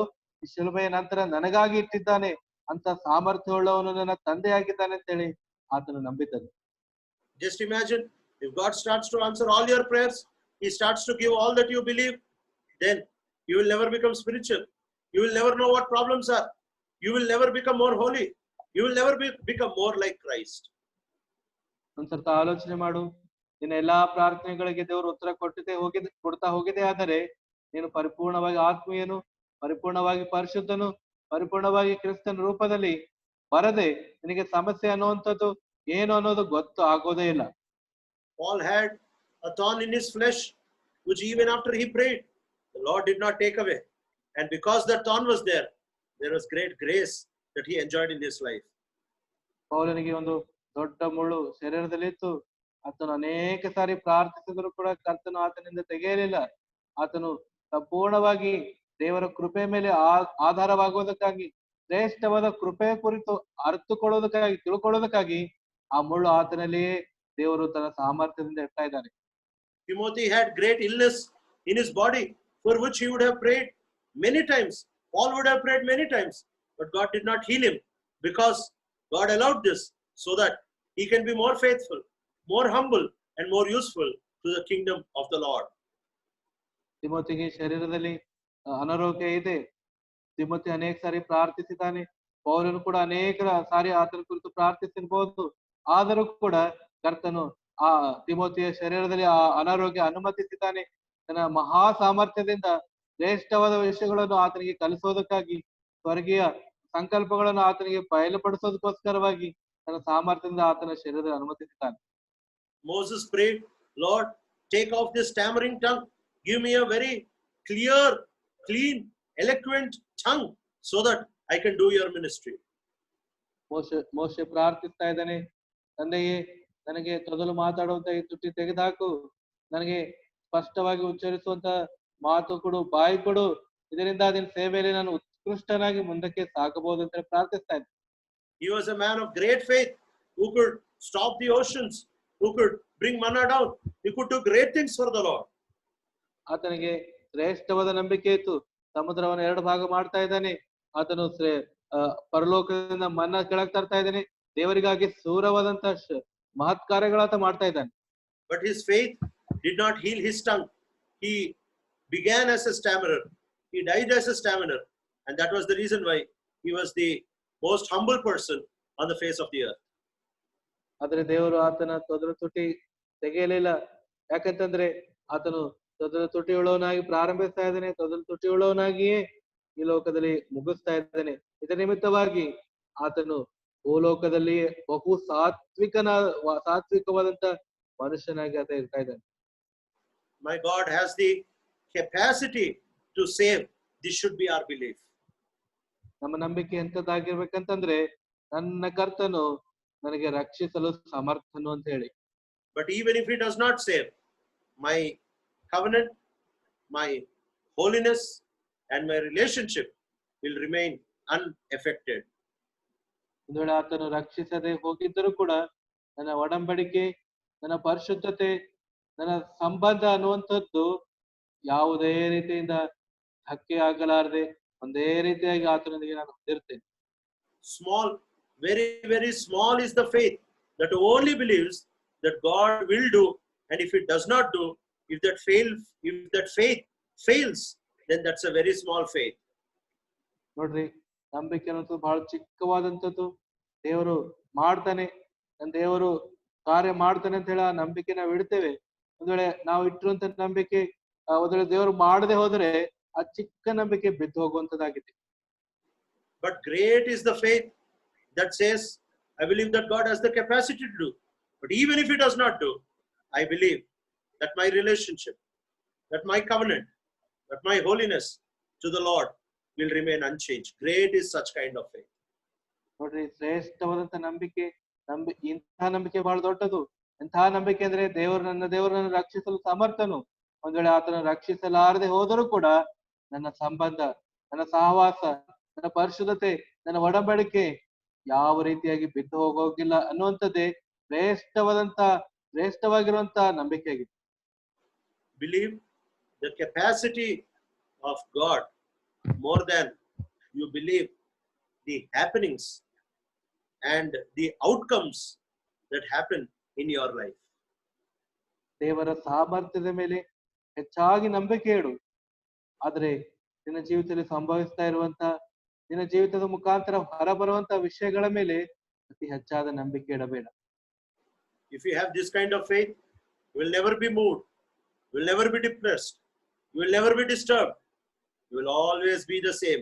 ಈ ಶಿಲುಬೆಯ ನಂತರ ನನಗಾಗಿ ಇಟ್ಟಿದ್ದಾನೆ ಅಂತ ಸಾಮರ್ಥ್ಯವುಳ್ಳವನು ನನ್ನ ತಂದೆಯಾಗಿದ್ದಾನೆ ಅಂತ ಹೇಳಿ ಆತನು ನಂಬಿದ್ದನು. Just imagine, if God starts to answer all your prayers, he starts to give all that you believe, then you will never become spiritual. You will never know what problems are. You will never become more holy. You will never become more like Christ. ಒಂದ್ಸರ್ತ ಆಲೋಚನೆ ಮಾಡು, ನಿನ್ನ ಎಲ್ಲಾ ಪ್ರಾರ್ಥನೆಗಳಿಗೆ ದೇವರು ಉತ್ತರ ಕೊಡ್ತಾ ಹೋಗಿದೆ ಆದರೆ ನೀನು ಪರಿಪೂರ್ಣವಾಗಿ ಆತ್ಮೀಯನು, ಪರಿಪೂರ್ಣವಾಗಿ ಪರಿಶುದ್ಧನು, ಪರಿಪೂರ್ಣವಾಗಿ ಕ್ರಿಸ್ತನ ರೂಪದಲ್ಲಿ ಬರದೆ ನಿನಗೆ ಸಮಸ್ಯೆ ಅನ್ನುವಂಥದ್ದು ಏನು ಅನ್ನೋದು ಗೊತ್ತು ಆಗೋದೇ ಇಲ್ಲ. Paul had a thorn in his flesh, which even after he prayed, the Lord did not take away. And because that thorn was there, there was great grace that he enjoyed in his life. ಪೌಲನಿಗೆ ಒಂದು ದೊಡ್ಡ ಮುಳ್ಳು ಶರೀರದಲ್ಲಿತ್ತು. ಆತನು ಅನೇಕ ಸಾರಿ ಪ್ರಾರ್ಥಿಸಿದ್ರು ಕೂಡ ಕರ್ತನು ಆತನಿಂದ ತೆಗೆಯಲಿಲ್ಲ. ಆತನು ಸಂಪೂರ್ಣವಾಗಿ ದೇವರ ಕೃಪೆ ಮೇಲೆ ಆಧಾರವಾಗುವುದಕ್ಕಾಗಿ, ಶ್ರೇಷ್ಠವಾದ ಕೃಪೆಯ ಕುರಿತು ಅರ್ಥಕೊಳ್ಳೋದಕ್ಕಾಗಿ, ತಿಳ್ಕೊಳ್ಳೋದಕ್ಕಾಗಿ ಆ ಮುಳ್ಳು ಆತನಲ್ಲಿಯೇ ದೇವರು ತನ್ನ ಸಾಮರ್ಥ್ಯದಿಂದ ಇಡ್ತಾ ಇದ್ದಾನೆ. Timothy had great illness in his body, for which he would have prayed many times. Paul would have prayed many times, but God did not heal him, because God allowed this so that he can be more faithful, more humble, and more useful to the kingdom of the Lord. ತಿಮೋತಿಗೆ ಶರೀರದಲ್ಲಿ ಅನಾರೋಗ್ಯ ಇದೆ. Timothy ಅನೇಕ ಸಾರಿ ಪ್ರಾರ್ಥಿಸಿದ್ದಾನೆ. ಪೌಲನು ಕೂಡ ಅನೇಕ ಸಾರಿ ಆತನ ಕುರಿತು ಪ್ರಾರ್ಥಿಸಿರ್ಬೋದು. ಆದರೂ ಕೂಡ ಕರ್ತನು ಆ ತಿಮೋತಿಯ ಶರೀರದಲ್ಲಿ ಆ ಅನಾರೋಗ್ಯ ಅನುಮತಿಸಿದ್ದಾನೆ. ತನ್ನ ಮಹಾ ಸಾಮರ್ಥ್ಯದಿಂದ ಶ್ರೇಷ್ಠವಾದ ವಿಷಯಗಳನ್ನು ಆತನಿಗೆ ಕಲಿಸೋದಕ್ಕಾಗಿ, ಸ್ವರ್ಗೀಯ ಸಂಕಲ್ಪಗಳನ್ನು ಆತನಿಗೆ ಬಯಲುಪಡಿಸೋದಕ್ಕೋಸ್ಕರವಾಗಿ ತನ್ನ ಸಾಮರ್ಥ್ಯದಿಂದ ಆತನ ಶರೀರದಲ್ಲಿ ಅನುಮತಿಸಿದ್ದಾನೆ. Moses prayed, Lord, take off this stammering tongue. Give me a very clear, clean, eloquent tongue so that I can do your ministry. ಮೋಶೆ ಪ್ರಾರ್ಥಿಸ್ತಾ ಇದ್ದಾನೆ, ತಂದೆಯೇ ನನಗೆ ತೊದಲು ಮಾತಾಡುವಂತ ಈ ತುಟಿ ತೆಗೆದುಹಾಕು, ನನಗೆ ಸ್ಪಷ್ಟವಾಗಿ ಉಚ್ಚರಿಸುವಂತ ಮಾತು ಕೊಡು, ಬಾಯಿ ಕೊಡು, ಇದರಿಂದ ನಿನ್ನ ಸೇವೆಯಲ್ಲಿ ನಾನು ಉತ್ಕೃಷ್ಟನಾಗಿ ಮುಂದಕ್ಕೆ ಸಾಗಬಹುದು ಅಂತ ಪ್ರಾರ್ಥಿಸ್ತಾ ಇದ್ದೆ. He was a man of great faith who could stop the oceans, who could bring manna down. He could do great things for the Lord. ಆತನಿಗೆ ಶ್ರೇಷ್ಠವಾದ ನಂಬಿಕೆ ಇತ್ತು. ಸಮುದ್ರವನ್ನು 2 ಭಾಗ ಮಾಡ್ತಾ ಇದ್ದಾನೆ. ಆತನು ಪರಲೋಕದಿಂದ ಮನ್ನ ಕೆಳಗೆ ತರ್ತಾ ಇದ್ದಾನೆ. ದೇವರಿಗಾಗಿ ಸೂರವಾದಂತ ಮಹತ್ ಕಾರ್ಯಗಳಾತ ಮಾಡ್ತಾ ಇದ್ದಾನೆ. But his faith did not heal his tongue. He began as a stammerer. He died as a stammerer. And that was the reason why he was the most humble person on the face of the earth. ಆದ್ರೆ ದೇವರು ಆತನ ತೊದಲು ತುಟಿ ತೆಗೆಯಲಿಲ್ಲ. ಯಾಕಂತಂದ್ರೆ ಆತನು ತೊದಲು ತುಟಿಯುಳ್ಳವನಾಗಿ ಪ್ರಾರಂಭಿಸ್ತಾ ಇದ್ದಾನೆ, ತೊದಲು ತುಟಿಯುಳ್ಳವನಾಗಿಯೇ ಈ ಲೋಕದಲ್ಲಿ ಮುಗಿಸ್ತಾ ಇದ್ದಾನೆ. ಇದರ ನಿಮಿತ್ತವಾಗಿ ಆತನು ಭೂಲೋಕದಲ್ಲಿ ಬಹು ಸಾತ್ವಿಕವಾದಂತ ಮನುಷ್ಯನಾಗಿ ಆತ ಇರ್ತಾ ಇದ್ದಾನೆ. My God has the capacity to save. This should be our belief. ನಮ್ಮ ನಂಬಿಕೆ ಎಂತದ್ದಾಗಿರ್ಬೇಕಂತಂದ್ರೆ, ನನ್ನ ಕರ್ತನು ನನಗೆ ರಕ್ಷಿಸಲು ಸಮರ್ಥನು ಅಂತ ಹೇಳಿ. But even if he does not save, my covenant, my holiness, and my relationship will remain unaffected. ಒಂದು ವೇಳೆ ಆತನು ರಕ್ಷಿಸದೆ ಹೋಗಿದ್ದರೂ ಕೂಡ ನನ್ನ ಒಡಂಬಡಿಕೆ, ನನ್ನ ಪರಿಶುದ್ಧತೆ, ನನ್ನ ಸಂಬಂಧ ಅನ್ನುವಂಥದ್ದು ಯಾವುದೇ ರೀತಿಯಿಂದ ಧಕ್ಕೆ ಆಗಲಾರದೆ ಒಂದೇ ರೀತಿಯಾಗಿ ಆತನೊಂದಿಗೆ ನಾನು ಹೊಂದಿರ್ತೇನೆ. Small, very, very small is the faith that only believes that God will do, and if it does not do, if that faith fails, then that's a very small faith. ನೋಡ್ರಿ, ನಂಬಿಕೆ ಅನ್ನೋದು ಬಹಳ ಚಿಕ್ಕವಾದಂಥದ್ದು. ದೇವರು ಮಾಡ್ತಾನೆ, ನನ್ನ ದೇವರು ಕಾರ್ಯ ಮಾಡ್ತಾನೆ ಅಂತ ಹೇಳಿ ಆ ನಂಬಿಕೆ ನಾವು ಇಡ್ತೇವೆ. ಒಂದ್ ವೇಳೆ ನಾವು ಇಟ್ಟಿರುವಂತ ನಂಬಿಕೆ ಒಂದ್ ವೇಳೆ ದೇವರು ಮಾಡದೆ ಹೋದ್ರೆ ಆ ಚಿಕ್ಕ ನಂಬಿಕೆ ಬಿದ್ದು ಹೋಗುವಂತದ್ದಾಗಿದೆ. But great is the faith that says, I believe that God has the capacity to do. But even if He does not do, I believe that my relationship, that my covenant, that my holiness to the Lord will remain unchanged. Great is such kind of faith. ನೋಡ್ರಿ, ಶ್ರೇಷ್ಠವಾದಂತ ನಂಬಿಕೆ, ಇಂತಹ ನಂಬಿಕೆ ಬಹಳ ದೊಡ್ಡದು. ಎಂತಹ ನಂಬಿಕೆ ಅಂದ್ರೆ ನನ್ನ ದೇವರನ್ನು ರಕ್ಷಿಸಲು ಸಮರ್ಥನು. ಒಂದ್ ವೇಳೆ ಆತನ ರಕ್ಷಿಸಲಾರದೆ ಹೋದರೂ ಕೂಡ ನನ್ನ ಸಂಬಂಧ, ನನ್ನ ಸಹವಾಸ, ನನ್ನ ಪರಿಶುದ್ಧತೆ, ನನ್ನ ಒಡಂಬಡಿಕೆ ಯಾವ ರೀತಿಯಾಗಿ ಬಿದ್ದು ಹೋಗೋಗಿಲ್ಲ ಅನ್ನುವಂಥದ್ದೇ ಶ್ರೇಷ್ಠವಾಗಿರುವಂತ ನಂಬಿಕೆ ಆಗಿದೆ. Believe the capacity of God more than you believe the happenings and the outcomes that happen in your life. ದೇವರ ಸಾಮರ್ಥ್ಯದ ಮೇಲೆ ಹೆಚ್ಚಾಗಿ ನಂಬಿಕೆ ಇಡು. ಆದ್ರೆ ನಿನ್ನ ಜೀವಿತದಲ್ಲಿ ಸಂಭವಿಸ್ತಾ ಇರುವಂತ, ನಿನ್ನ ಜೀವಿತದ ಮುಖಾಂತರ ಹೊರಬರುವಂತ ವಿಷಯಗಳ ಮೇಲೆ ಅತಿ ಹೆಚ್ಚಾದ ನಂಬಿಕೆ ಇಡಬೇಡ. If you have this kind of faith, you will never be moved, you will never be depressed, you will never be disturbed. You will always be the same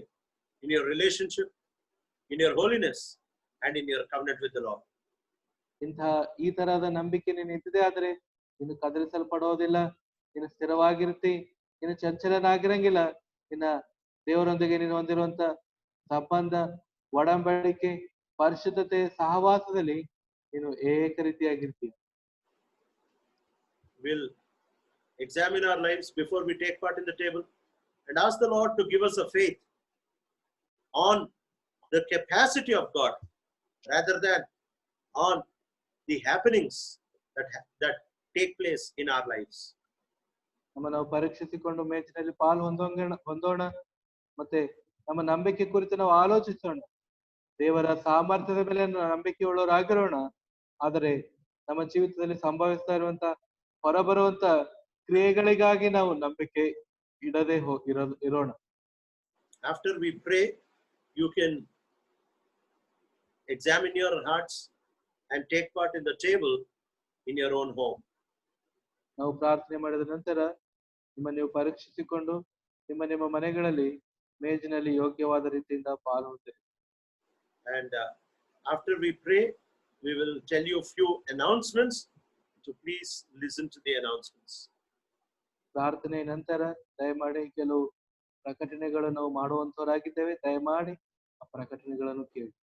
in your relationship, in your holiness, and in your covenant with the Lord. ಈ ತರಹದ ನಂಬಿಕೆ ನೀನು ಇದ್ದಿದೆ ಆದ್ರೆ ನೀನು ಕದಲಿಸಲ್ಪಡೋದಿಲ್ಲ, ನೀನು ಸ್ಥಿರವಾಗಿರ್ತಿ, ನೀನು ಚಂಚಲನಾಗಿರಂಗಿಲ್ಲ. ನಿನ್ನ ದೇವರೊಂದಿಗೆ ನೀನು ಹೊಂದಿರುವಂತ ಸಂಬಂಧ, ಒಡಂಬಡಿಕೆ, ಪರಿಶುದ್ಧತೆ, ಸಹವಾಸದಲ್ಲಿ ನೀನು ಏಕ ರೀತಿಯಾಗಿರ್ತೀಯ. We'll examine our lives before we take part in the table and ask the Lord to give us a faith on the capacity of God rather than on the happenings that take place in our lives. ನಾವು ಪರೀಕ್ಷಿಸಿಕೊಂಡು ಮೇಚಿನಲ್ಲಿ ಪಾಲು ಹೊಂದೋಣ. ಮತ್ತೆ ನಮ್ಮ ನಂಬಿಕೆ ಕುರಿತು ನಾವು ಆಲೋಚಿಸೋಣ. ದೇವರ ಸಾಮರ್ಥ್ಯದ ಮೇಲೆ ನಂಬಿಕೆ ಉಳ್ಳವರಾಗಿರೋಣ. ಆದರೆ ನಮ್ಮ ಜೀವಿತದಲ್ಲಿ ಸಂಭವಿಸ್ತಾ ಇರುವಂತ ಹೊರಬರುವಂತ ಕ್ರಿಯೆಗಳಿಗಾಗಿ ನಾವು ನಂಬಿಕೆ ಇಡದೆ ಇರೋಣ. After we pray, you can examine your hearts and take part in the table in your own home. ನಾವು ಪ್ರಾರ್ಥನೆ ಮಾಡಿದ ನಂತರ ನೀವು ಪರೀಕ್ಷಿಸಿಕೊಂಡು ನಿಮ್ಮ ಮನೆಗಳಲ್ಲಿ ಮೇಜಿನಲ್ಲಿ ಯೋಗ್ಯವಾದ ರೀತಿಯಿಂದ ಪಾಲು ಹೊಂದಿರಿ. And after we pray, we will tell you a few announcements. So please listen to the announcements. ಪ್ರಾರ್ಥನೆ ನಂತರ ದಯಮಾಡಿ ಕೆಲವು ಪ್ರಕಟಣೆಗಳು ನಾವು ಮಾಡುವಂತವರಾಗಿದ್ದೇವೆ. ದಯಮಾಡಿ ಆ ಪ್ರಕಟಣೆಗಳನ್ನು ಕೇಳಿ.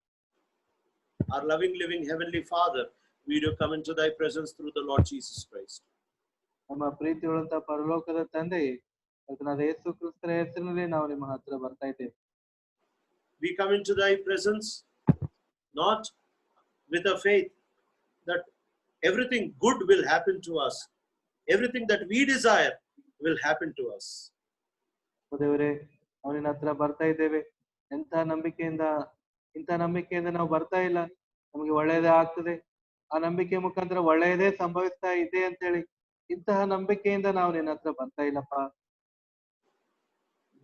Our loving, living Heavenly Father, we do come into Thy presence through the Lord Jesus Christ. ನಮ್ಮ ಪ್ರೀತಿಯುಳ್ಳಂತ ಪರಲೋಕದ ತಂದೆಯೇ, ಕರ್ತನಾದ ಯೇಸು ಕ್ರಿಸ್ತರ ಹೆಸರಿನಲ್ಲಿ ನಾವು ನಿಮ್ಮ ಹತ್ರ ಬರ್ತಾ ಇದ್ದೇವೆ. We come into Thy presence not with a faith that everything good will happen to us, everything that we desire will happen to us. ದೇವರೇ, ನಾವು ನಿನ್ನ ಹತ್ರ ಬರ್ತಾ ಇದ್ದೇವೆ. ಇಂಥ ನಂಬಿಕೆಯಿಂದ ನಾವು ಬರ್ತಾ ಇಲ್ಲ. ನಮಗೆ ಒಳ್ಳೆಯದೇ ಆಗ್ತದೆ, ಆ ನಂಬಿಕೆ ಮುಖಾಂತರ ಒಳ್ಳೆಯದೇ ಸಂಭವಿಸ್ತಾ ಇದೆ ಅಂತ ಹೇಳಿ ಇಂತಹ ನಂಬಿಕೆಯಿಂದ ನಾವು ನಿನ್ನ ಹತ್ರ ಬರ್ತಾ ಇಲ್ಲಪ್ಪ.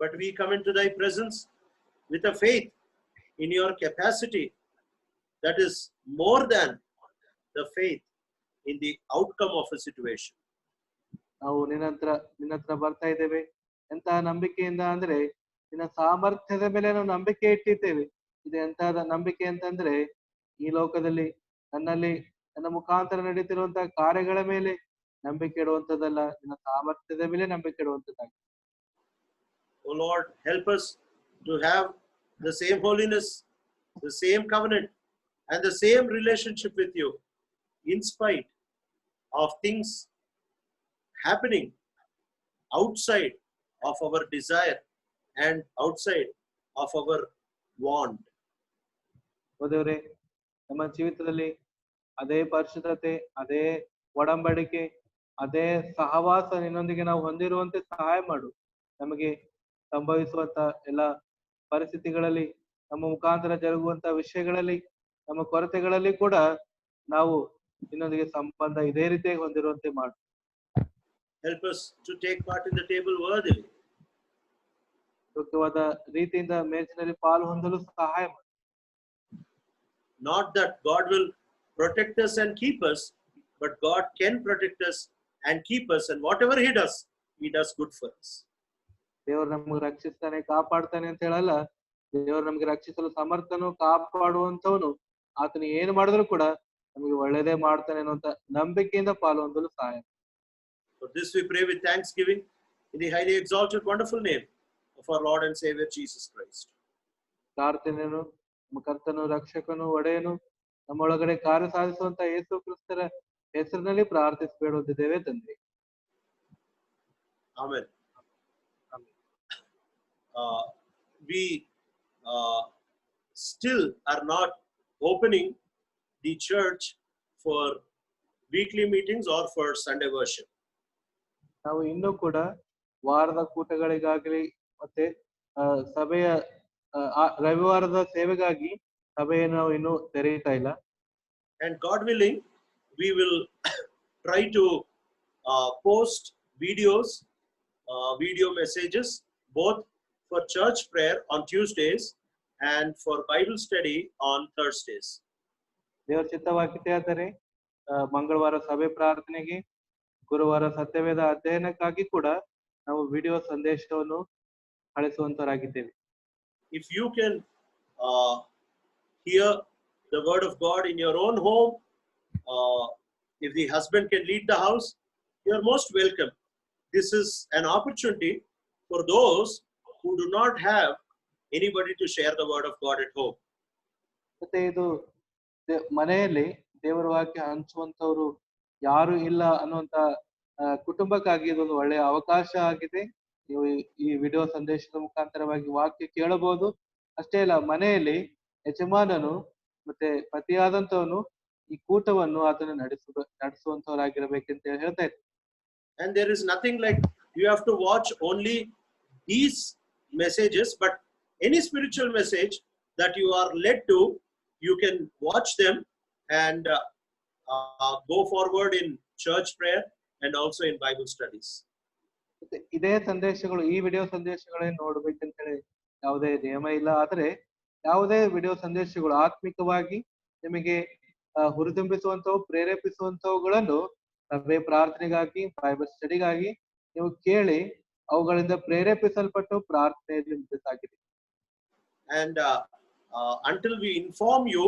But we come into Thy presence with a faith in your capacity that is more than the faith in the outcome of a situation. ನಾವು ನಿನ್ನ ಹತ್ರ ಬರ್ತಾ ಇದ್ದೇವೆ ಎಂತಹ ನಂಬಿಕೆಯಿಂದ ಅಂದ್ರೆ ನಿನ್ನ ಸಾಮರ್ಥ್ಯದ ಮೇಲೆ ನಾವು ನಂಬಿಕೆ ಇಟ್ಟಿದ್ದೇವೆ. ಇದು ಎಂತಹದ ನಂಬಿಕೆ ಅಂತಂದ್ರೆ ಈ ಲೋಕದಲ್ಲಿ ನನ್ನ ಮುಖಾಂತರ ನಡೀತಿರುವಂತಹ ಕಾರ್ಯಗಳ ಮೇಲೆ ನಂಬಿಕೆ ಇಡುವಂತದ್ದಲ್ಲ, ನಿನ್ನ ಸಾಮರ್ಥ್ಯದ ಮೇಲೆ ನಂಬಿಕೆ ಇಡುವಂತದ್ದಾಗಿದೆ. Oh Lord, help us to have the same holiness, the same covenant, and the same relationship with you, in spite of things happening outside of our desire and outside of our want. ದೇವರೇ, ನಮ್ಮ ಜೀವಿತದಲ್ಲಿ ಅದೇ ಪರಿಶುದ್ಧತೆ, ಅದೇ ಒಡಂಬಡಿಕೆ, ಅದೇ ಸಹವಾಸ ನಿನ್ನೊಂದಿಗೆ ನಾವು ಹೊಂದಿರುವಂತೆ ಸಹಾಯ ಮಾಡು. ನಮಗೆ ಸಂಭವಿಸುವಂತ ಎಲ್ಲ ಪರಿಸ್ಥಿತಿಗಳಲ್ಲಿ, ನಮ್ಮ ಮುಖಾಂತರ ಜರುಗುವಂತ ವಿಷಯಗಳಲ್ಲಿ, ನಮ್ಮ ಕೊರತೆಗಳಲ್ಲಿ ಕೂಡ ನಾವು ನಿನ್ನೊಂದಿಗೆ ಸಂಬಂಧ ಇದೇ ರೀತಿಯಾಗಿ ಹೊಂದಿರುವಂತೆ ಮಾಡು. Help us to take part in the table worthily. ಯೋಗ್ಯವಾದ ರೀತಿಯಿಂದ ಮೇಜಿನಲ್ಲಿ ಪಾಲು ಹೊಂದಲು ಸಹಾಯ ಮಾಡು. Not that God will protect us and keep us, but God can protect us and keep us, and whatever He does good for us. ದೇವರು ನಮ್ಗೆ ರಕ್ಷಿಸ್ತಾನೆ ಕಾಪಾಡ್ತಾನೆ ಅಂತ ಹೇಳಲ್ಲ, ದೇವರು ನಮ್ಗೆ ರಕ್ಷಿಸಲು ಸಮರ್ಥನು ಕಾಪಾಡುವಂತವನು. ಆತನು ಏನು ಮಾಡಿದ್ರು ಕೂಡ ನಮಗೆ ಒಳ್ಳೇದೇ ಮಾಡ್ತಾನೆ ಅನ್ನುವಂತ ನಂಬಿಕೆಯಿಂದ ಪಾಲು ಹೊಂದಲು ಸಹಾಯ. For this we pray with thanksgiving in the highly exalted, wonderful name of our Lord and Savior Jesus Christ. ಪ್ರಾರ್ಥನೆಯನ್ನು ನಮ್ಮ ಕರ್ತನು ರಕ್ಷಕನು ಒಡೆಯನು ನಮ್ಮೊಳಗಡೆ ಕಾರ್ಯ ಸಾಧಿಸುವಂತ ಯೇಸು ಕ್ರಿಸ್ತರ ಹೆಸರಿನಲ್ಲಿ ಪ್ರಾರ್ಥಿಸಬೇಡುತ್ತಿದ್ದೇವೆ ತಂದೆ. Amen. We still are not opening the church for weekly meetings or for Sunday worship. ನಾವು ಇನ್ನೂ ಕೂಡ ವಾರದ ಕೂಟಗಳಿಗಾಗಲಿ ಮತ್ತೆ ಸಭೆಯ ರವಿವಾರದ ಸೇವೆಗಾಗಿ ಸಭೆಯನ್ನು ನಾವು ಇನ್ನೂ ತೆರೆಯುತ್ತಾ ಇಲ್ಲ. And God willing, we will try to post videos, video messages, both for church prayer on Tuesdays and for Bible study on Thursdays. ದೇವರ ಚಿತ್ತವಾಗಿದೆ ಆದರೆ ಮಂಗಳವಾರ ಸಭೆ ಪ್ರಾರ್ಥನೆಗೆ, ಗುರುವಾರ ಸತ್ಯವೇದ ಅಧ್ಯಯನಕ್ಕಾಗಿ ಕೂಡ ನಾವು ವಿಡಿಯೋ ಸಂದೇಶವನ್ನು ಕಳಿಸುವಂತರಾಗಿದ್ದೇವೆ. If you can hear the word of God in your own home, if the husband can lead the house, you are most welcome. This is an opportunity for those who do not have anybody to share the word of God at home. ಮತ್ತೆ ಇದು ಮನೆಯಲ್ಲಿ ದೇವರ ವಾಕ್ಯ ಹಂಚುವಂತವರು ಯಾರು ಇಲ್ಲ ಅನ್ನುವಂತ ಕುಟುಂಬಕ್ಕಾಗಿ ಇದೊಂದು ಒಳ್ಳೆಯ ಅವಕಾಶ ಆಗಿದೆ. ನೀವು ಈ ವಿಡಿಯೋ ಸಂದೇಶದ ಮುಖಾಂತರವಾಗಿ ವಾಕ್ಯ ಕೇಳಬಹುದು. ಅಷ್ಟೇ ಅಲ್ಲ, ಮನೆಯಲ್ಲಿ ಯಜಮಾನನು ಮತ್ತೆ ಪತಿಯಾದಂತವನು ಈ ಕೂಟವನ್ನು ಆತನ ನಡೆಸುವಂತವರಾಗಿರಬೇಕಂತ ಹೇಳ್ತಾ ಇದ್ದಾರೆ. And there is nothing like you have to watch only these messages, but any spiritual message that you are led to, you can watch them and go forward in church prayer and also in Bible studies. ಇದೇ ಸಂದೇಶಗಳು, ಈ video ಸಂದೇಶಗಳೇ ನೋಡ್ಬೇಕಂತೇಳಿ ಯಾವುದೇ ನಿಯಮ ಇಲ್ಲ. ಆದ್ರೆ ಯಾವುದೇ video ಸಂದೇಶಗಳು ಆತ್ಮಿಕವಾಗಿ ನಿಮಗೆ ಹುರಿದುಂಬಿಸುವಂತವು, ಪ್ರೇರೇಪಿಸುವಂತವುಗಳನ್ನು ಸಭೆ ಪ್ರಾರ್ಥನೆಗಾಗಿ, ಬೈಬಲ್ ಸ್ಟಡಿಗಾಗಿ ನೀವು ಕೇಳಿ ಅವುಗಳಿಂದ ಪ್ರೇರೇಪಿಸಲ್ಪಟ್ಟು ಪ್ರಾರ್ಥನೆಯಲ್ಲಿ ಮುಂದಾಗಿದೆ. And until we inform you,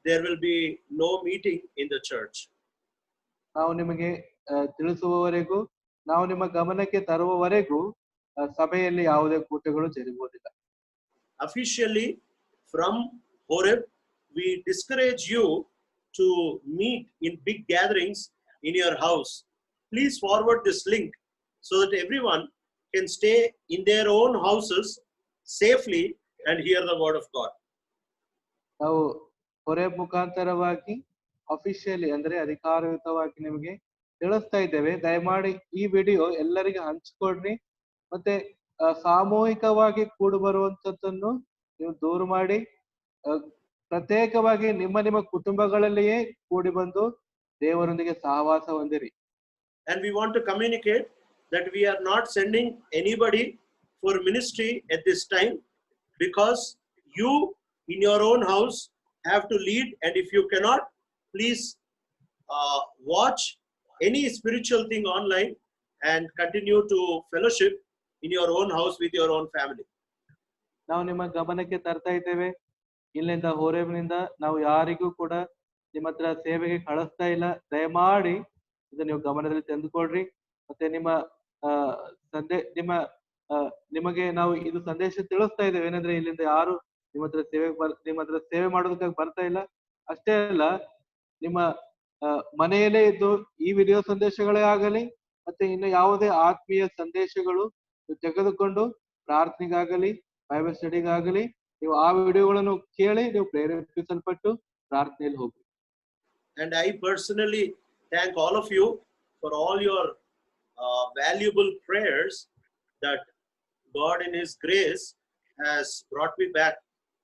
there will be no meeting in the church. ನಾವು ನಿಮಗೆ ತಿಳಿಸುವವರೆಗೂ, ನಾವು ನಿಮ್ಮ ಗಮನಕ್ಕೆ ತರುವವರೆಗೂ ಸಭೆಯಲ್ಲಿ ಯಾವುದೇ ಕೂಟಗಳು ಜರುಗುವುದಿಲ್ಲ. Officially from Horeb, we discourage you to meet in big gatherings in your house. Please forward this link so that everyone can stay in their own houses safely and hear the word of God. ನಾವು ಹೊರೆಬ್ ಮುಖಾಂತರವಾಗಿ officially ಅಂದ್ರೆ ಅಧಿಕಾರಯುತವಾಗಿ ನಿಮಗೆ ತಿಳಿಸ್ತಾ ಇದ್ದೇವೆ. ದಯಮಾಡಿ ಈ video ಎಲ್ಲರಿಗೆ ಹಂಚಿಕೊಡ್ರಿ. ಮತ್ತೆ ಸಾಮೂಹಿಕವಾಗಿ ಕೂಡಿ ಬರುವಂತದ್ದನ್ನು ನೀವು ದೂರ ಮಾಡಿ ಪ್ರತ್ಯೇಕವಾಗಿ ನಿಮ್ಮ ಕುಟುಂಬಗಳಲ್ಲಿಯೇ ಕೂಡಿ ಬಂದು ದೇವರೊಂದಿಗೆ ಸಹವಾಸ ಹೊಂದಿರಿ. And we want to communicate that we are not sending anybody for ministry at this time, because you in your own house have to lead, and if you cannot, please watch any spiritual thing online and continue to fellowship in your own house with your own family. ನಾವು ನಿಮ್ಮ ಗಮನಕ್ಕೆ ತರ್ತಾ ಇದ್ದೇವೆ, ಇಲ್ಲಿಂದ ಹೋರೇಬ್ನಿಂದ ನಾವು ಯಾರಿಗೂ ಕೂಡ ನಿಮ್ಮ ಹತ್ರ ಸೇವೆಗೆ ಕಳಿಸ್ತಾ ಇಲ್ಲ. ದಯಮಾಡಿ ಇದನ್ನ ನೀವು ಗಮನದಲ್ಲಿ ತಂದುಕೊಡ್ರಿ. ಮತ್ತೆ ನಿಮಗೆ ನಾವು ಇದು ಸಂದೇಶ ತಿಳಿಸ್ತಾ ಇದ್ದೇವೆ ಏನಂದ್ರೆ ಇಲ್ಲಿಂದ ಯಾರು ನಿಮ್ಮ ಹತ್ರ ಸೇವೆ ಮಾಡೋದಕ್ಕಾಗಿ ಬರ್ತಾ ಇಲ್ಲ. ಅಷ್ಟೇ ಅಲ್ಲ, ನಿಮ್ಮ ಮನೆಯಲ್ಲೇ ಇದ್ದು ಈ ವಿಡಿಯೋ ಸಂದೇಶಗಳೇ ಆಗಲಿ ಮತ್ತೆ ಇನ್ನು ಯಾವುದೇ ಆತ್ಮೀಯ ಸಂದೇಶಗಳು ತೆಗೆದುಕೊಂಡು ಪ್ರಾರ್ಥನೆಗಾಗಲಿ ಬೈಬಲ್ ಸ್ಟಡಿಗಾಗಲಿ ನೀವು ಆ ವಿಡಿಯೋಗಳನ್ನು ಕೇಳಿ ನೀವು ಪ್ರೇರೇಪಿಸಲ್ಪಟ್ಟು ಪ್ರಾರ್ಥನೆಯಲ್ಲಿ ಹೋಗಿ. And I personally thank all of you for all your valuable prayers that God in His grace has brought me back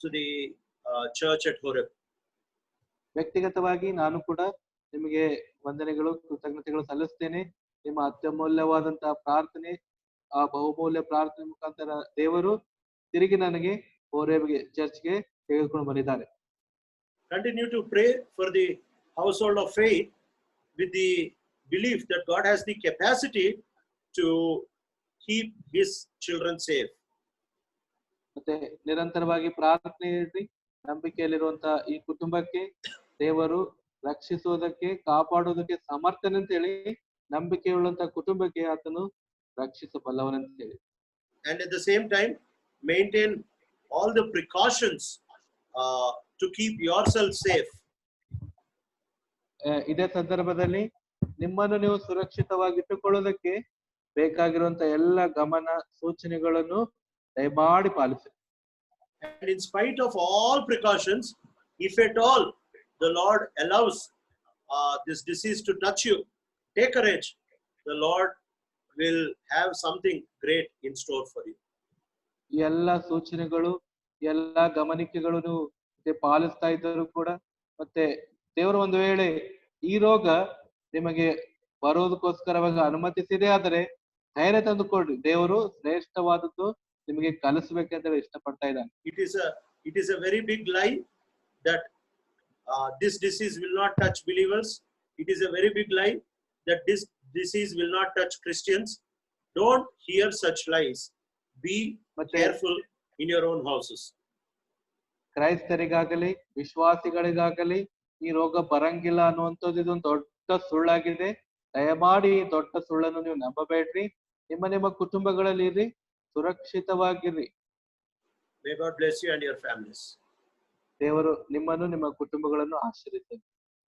to the church at Horeb. ವ್ಯಕ್ತಿಗತವಾಗಿ ನಾನು ಕೂಡ ನಿಮಗೆ ವಂದನೆಗಳು, ಕೃತಜ್ಞತೆಗಳು ಸಲ್ಲಿಸ್ತೇನೆ. ನಿಮ್ಮ ಅತ್ಯಮೂಲ್ಯವಾದಂತಹ ಪ್ರಾರ್ಥನೆ, ಆ ಬಹುಮೂಲ್ಯ ಪ್ರಾರ್ಥನೆ ಮುಖಾಂತರ ದೇವರು ತಿರುಗಿ ನನಗೆ ಹೋರೇಬ್ಗೆ ಚರ್ಚ್ಗೆ ತೆಗೆದುಕೊಂಡು ಬಂದಿದ್ದಾರೆ. Continue to pray for the household of faith with the belief that God has the capacity to keep his children safe. ಮತ್ತೆ ನಿರಂತರವಾಗಿ ಪ್ರಾರ್ಥನೆ ಇಡ್ರಿ. ನಂಬಿಕೆಯಲ್ಲಿರುವಂತ ಈ ಕುಟುಂಬಕ್ಕೆ ದೇವರು ರಕ್ಷಿಸುವುದಕ್ಕೆ ಕಾಪಾಡುವುದಕ್ಕೆ ಸಮರ್ಥನೆ ಅಂತ ಹೇಳಿ, ನಂಬಿಕೆಯುಳ್ಳಂತ ಕುಟುಂಬಕ್ಕೆ ಆತನು ರಕ್ಷಿಸಬಲ್ಲವನಂತ ಹೇಳಿ. And at the same time, maintain all the precautions to keep yourself safe. ಇದೇ ಸಂದರ್ಭದಲ್ಲಿ ನಿಮ್ಮನ್ನು ನೀವು ಸುರಕ್ಷಿತವಾಗಿಟ್ಟುಕೊಳ್ಳೋದಕ್ಕೆ ಬೇಕಾಗಿರುವಂತ ಎಲ್ಲ ಗಮನ ಸೂಚನೆಗಳನ್ನು ದಯಮಾಡಿ policy. And in spite of all precautions, if at all the Lord allows this disease to touch you, take courage. The Lord will have something great in store for you. ಈ ಎಲ್ಲ ಸೂಚನೆಗಳು, ಎಲ್ಲ ಗಮನಿಕೆಗಳು ನೀವು ಪಾಲಿಸ್ತಾ ಇದ್ದರೂ ಕೂಡ, ಮತ್ತೆ ದೇವರು ಒಂದು ವೇಳೆ ಈ ರೋಗ ನಿಮಗೆ ಬರೋದಕ್ಕೋಸ್ಕರವಾಗಿ ಅನುಮತಿಸಿದೆ ಆದರೆ ಧೈರ್ಯ ತಂದುಕೊಡ್ರಿ. ದೇವರು ಶ್ರೇಷ್ಠವಾದದ್ದು ನಿಮಗೆ ಕಲಿಸಬೇಕಂತ ಇಷ್ಟಪಡ್ತಾ ಇದ್ದಾನೆ. It is a very big lie that this disease will not touch believers. It is a very big lie that this disease will not touch Christians. Don't hear such lies. Be careful in your own houses. ಕ್ರೈಸ್ತರಿಗಾಗಲಿ ವಿಶ್ವಾಸಿಗಳಿಗಾಗಲಿ ಈ ರೋಗ ಬರಂಗಿಲ್ಲ ಅನ್ನುವಂಥದ್ದು ಇದೊಂದು ದೊಡ್ಡ ಸುಳ್ಳಾಗಿದೆ. ದಯಮಾಡಿ ಈ ದೊಡ್ಡ ಸುಳ್ಳನ್ನು ನೀವು ನಂಬಬೇಡ್ರಿ. ನಿಮ್ಮ ಕುಟುಂಬಗಳಲ್ಲಿ ಇರ್ರಿ, ಸುರಕ್ಷಿತವಾಗಿರ್ರಿ. May God bless you and your families. ದೇವರು ನಿಮ್ಮನ್ನು ನಿಮ್ಮ ಕುಟುಂಬಗಳನ್ನು ಆಶೀರ್ವದಿಸಲಿ.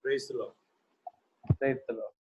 Praise the Lord. Praise the Lord.